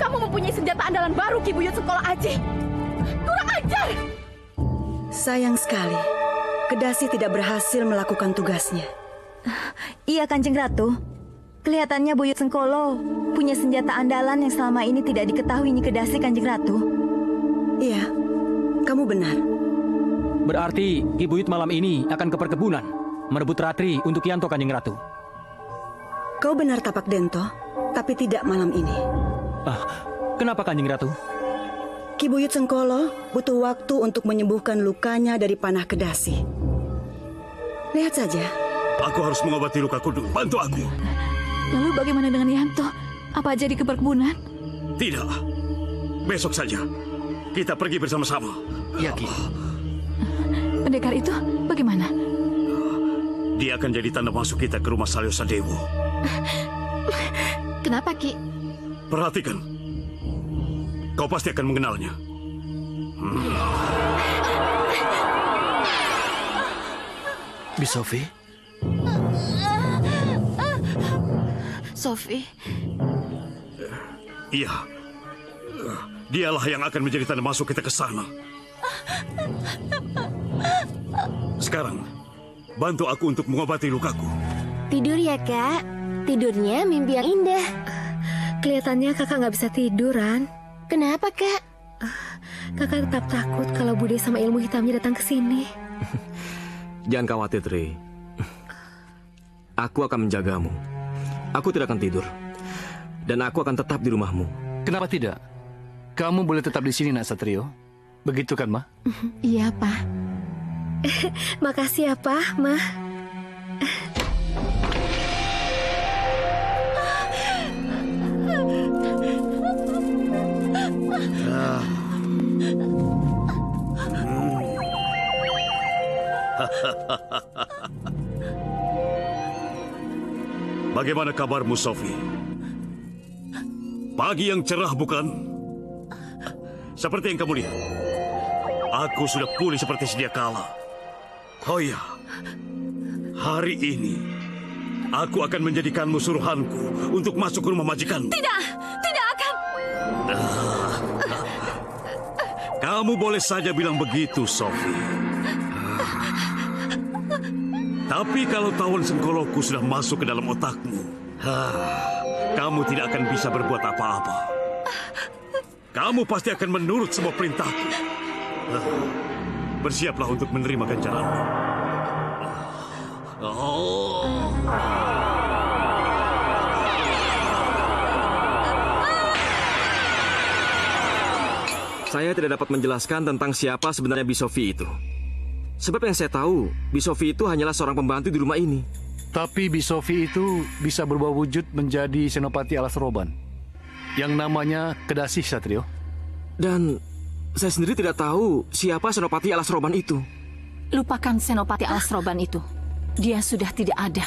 kamu mempunyai senjata andalan baru, Ki Buyut Sengkolo Aji. Kurang ajar. Sayang sekali, Kedasi tidak berhasil melakukan tugasnya. Iya, Kanjeng Ratu. Kelihatannya Buyut Sengkolo punya senjata andalan yang selama ini tidak diketahui Nyi Kedasi, Kanjeng Ratu. Iya, kamu benar. Berarti Ki Buyut malam ini akan ke perkebunan, merebut Ratri untuk Yanto, Kanjeng Ratu. Kau benar, Tapak Dento, tapi tidak malam ini. Kenapa, Kanjeng Ratu? Ki Buyut Sengkolo butuh waktu untuk menyembuhkan lukanya dari panah Kedasi. Lihat saja. Aku harus mengobati lukaku dulu. Bantu aku. Lalu bagaimana dengan Yanto? Apa jadi ke perkebunan? Tidak. Besok saja. Kita pergi bersama-sama. Iya, Ki. Pendekar itu bagaimana? Dia akan jadi tanda masuk kita ke rumah Salyo Sadewo. Kenapa, Ki? Perhatikan. Kau pasti akan mengenalnya. Bisofi? Sofi? Iya. Dialah yang akan menjadi tanda masuk kita ke sana. Sekarang, bantu aku untuk mengobati lukaku. Tidur ya, Kak. Tidurnya mimpi yang indah. Kelihatannya kakak nggak bisa tiduran. Kenapa, Kak? Kakak tetap takut kalau Bude sama ilmu hitamnya datang ke sini. Jangan khawatir, Tri. Aku akan menjagamu. Aku tidak akan tidur. Dan aku akan tetap di rumahmu. Kenapa tidak? Kamu boleh tetap di sini, Nak Satrio. Begitu kan, Ma? Iya, Pak. Makasih ya, Pak, Ma. Bagaimana kabarmu, Sophie? Pagi yang cerah, bukan? Seperti yang kamu lihat, aku sudah pulih seperti sedia kala. Oh ya, hari ini aku akan menjadikanmu suruhanku untuk masuk ke rumah majikanmu. Tidak akan. Kamu boleh saja bilang begitu, Sophie. Tapi kalau tawon sengkoloku sudah masuk ke dalam otakmu, kamu tidak akan bisa berbuat apa-apa. Kamu pasti akan menurut semua perintahku. Bersiaplah untuk menerima ganjaranmu. Saya tidak dapat menjelaskan tentang siapa sebenarnya Bi Sophie itu. Sebab yang saya tahu, Bi Sophie itu hanyalah seorang pembantu di rumah ini. Tapi Bi Sophie itu bisa berubah wujud menjadi Senopati Alas Roban. Yang namanya Kedasih, Satrio. Dan saya sendiri tidak tahu siapa Senopati Alas Roban itu. Lupakan Senopati Alas Roban itu. Dia sudah tidak ada.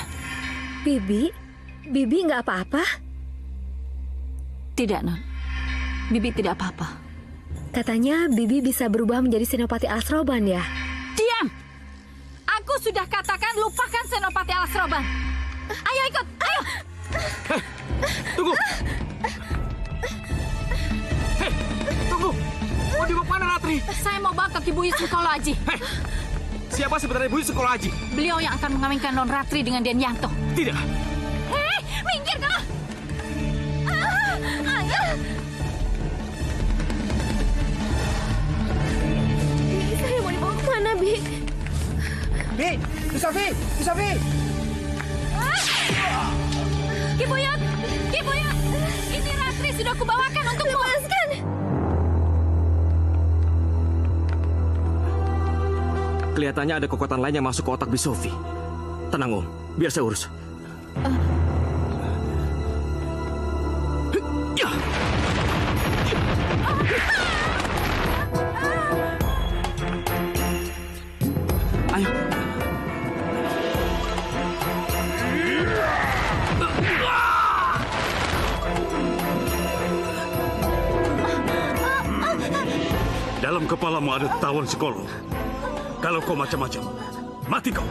Bibi nggak apa-apa? Tidak, Non. Bibi tidak apa-apa. Katanya Bibi bisa berubah menjadi Senopati Alas Roban ya? Diam! Aku sudah katakan lupakan Senopati Alas Roban. Ayo ikut, ayo! Tunggu! Tunggu! Mau dibawa mana, Ratri? Saya mau bawa ke Ki Buyut Sengkolo Aji. Siapa sebenarnya Buyut Sengkolo Aji? Beliau yang akan mengawinkan Non Ratri dengan Den Yanto. Tidak! Hei, minggir kau! Ayo! Saya mau dibawa kemana, Bi? Bi Sophie! Ki Buyut! Ini Ratri sudah kubawakan untukmu. Lepaskan! Kelihatannya ada kekuatan lain yang masuk ke otak Bi Sophie. Tenang, Om. Biar saya urus. Ayo. Dalam kepalamu ada tawon sekolah. Kalau kau macam-macam, mati kau.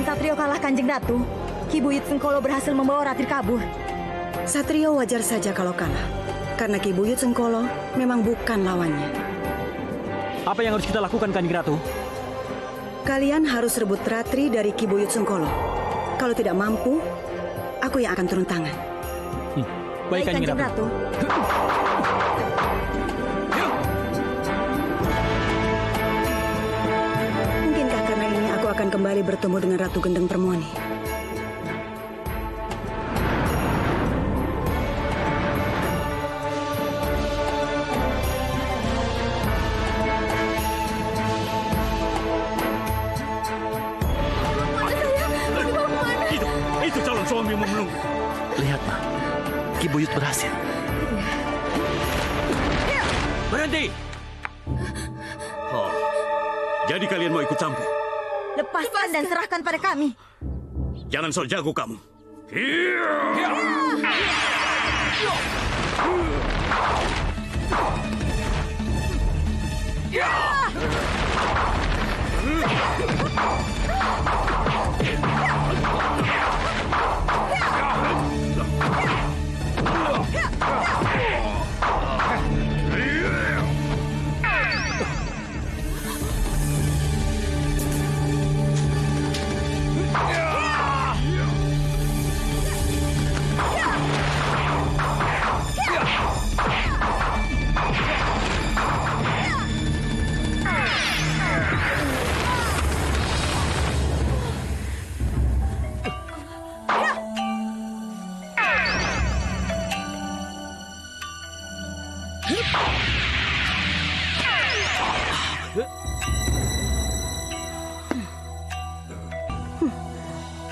Satrio kalah Kanjeng Ratu. Ki Buyut Sengkolo berhasil membawa Ratri kabur. Satrio wajar saja kalau kalah. Karena Ki Buyut Sengkolo memang bukan lawannya. Apa yang harus kita lakukan, Kanjeng Ratu? Kalian harus rebut Ratri dari Ki Buyut Sengkolo. Kalau tidak mampu, aku yang akan turun tangan. Baik, Kanjeng Ratu. Mungkinkah karena ini aku akan kembali bertemu dengan Ratu Gendeng Permoni? Ki Buyut berhasil. Berhenti! Oh, jadi kalian mau ikut campur? Lepaskan dan serahkan pada kami. Jangan sok jago kamu.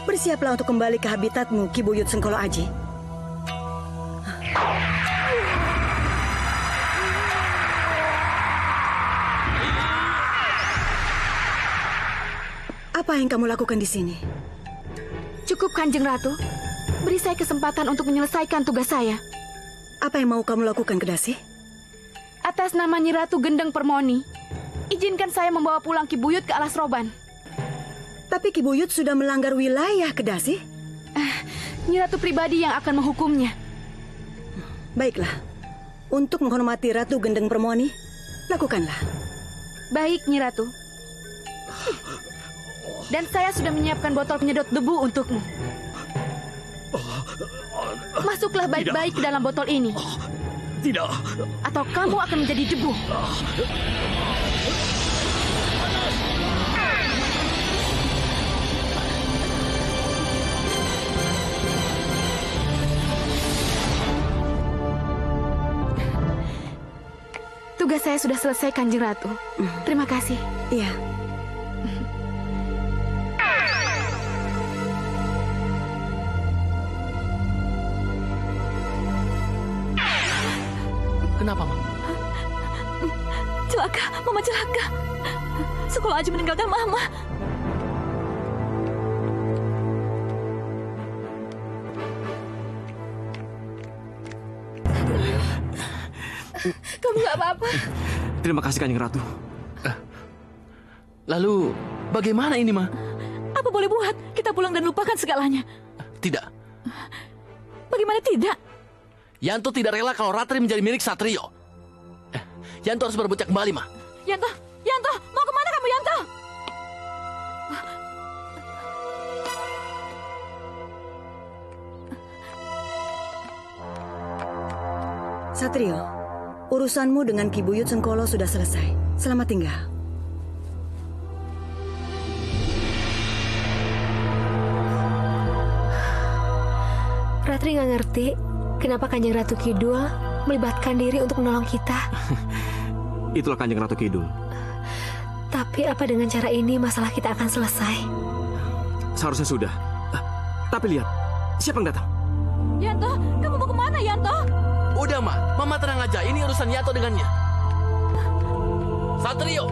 Bersiaplah untuk kembali ke habitatmu, Ki Buyut Sengkolo Aji. Apa yang kamu lakukan di sini? Cukup, Kanjeng Ratu. Beri saya kesempatan untuk menyelesaikan tugas saya. Apa yang mau kamu lakukan, Kedasi? Atas nama Nyi Ratu Gendeng Permoni, izinkan saya membawa pulang Ki Buyut ke Alas Roban. Tapi Ki Buyut sudah melanggar wilayah, Kedasi. Nyi Ratu pribadi yang akan menghukumnya. Baiklah. Untuk menghormati Ratu Gendeng Permoni, lakukanlah. Baik, Nyi Ratu. Dan saya sudah menyiapkan botol penyedot debu untukmu. Masuklah baik-baik ke dalam botol ini. Tidak. Atau kamu akan menjadi debu. Tugas saya sudah selesai, Kanjeng Ratu. Terima kasih. Iya. Kenapa, Ma? Celaka, Mama celaka. Sengkolo Aji meninggalkan Mama. Kamu nggak apa-apa? Terima kasih, Kanjeng Ratu. Lalu, bagaimana ini, Ma? Apa boleh buat? Kita pulang dan lupakan segalanya. Tidak. Bagaimana tidak? Yanto tidak rela kalau Ratri menjadi milik Satrio. Yanto harus berebutnya kembali, Ma. Yanto, Yanto, mau kemana kamu, Yanto? Satrio, urusanmu dengan Ki Buyut Sengkolo sudah selesai. Selamat tinggal. Ratri nggak ngerti kenapa Kanjeng Ratu Kidul melibatkan diri untuk menolong kita. Itulah Kanjeng Ratu Kidul. Tapi apa dengan cara ini masalah kita akan selesai? Seharusnya sudah. Tapi lihat, siapa yang datang? Yanto, kamu mau kemana, Yanto? Udah, Ma. Mama tenang aja. Ini urusan Yanto dengannya. Satrio.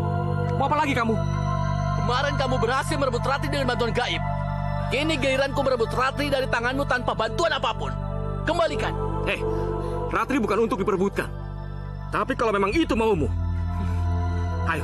Mau apa lagi kamu? Kemarin kamu berhasil merebut Ratri dengan bantuan gaib. Kini giliranku merebut Ratri dari tanganmu tanpa bantuan apapun. Kembalikan. Ratri bukan untuk diperebutkan. Tapi kalau memang itu maumu, ayo.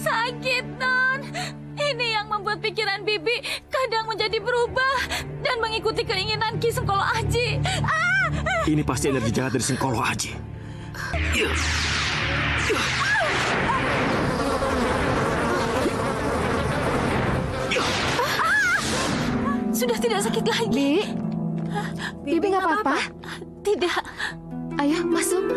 Sakit, Non. Ini yang membuat pikiran Bibi kadang menjadi berubah dan mengikuti keinginan Ki Sengkolo Aji. Ini pasti energi jahat dari Sengkolo Aji. Sudah tidak sakit lagi. Bibi nggak apa-apa? Tidak. Ayo masuk.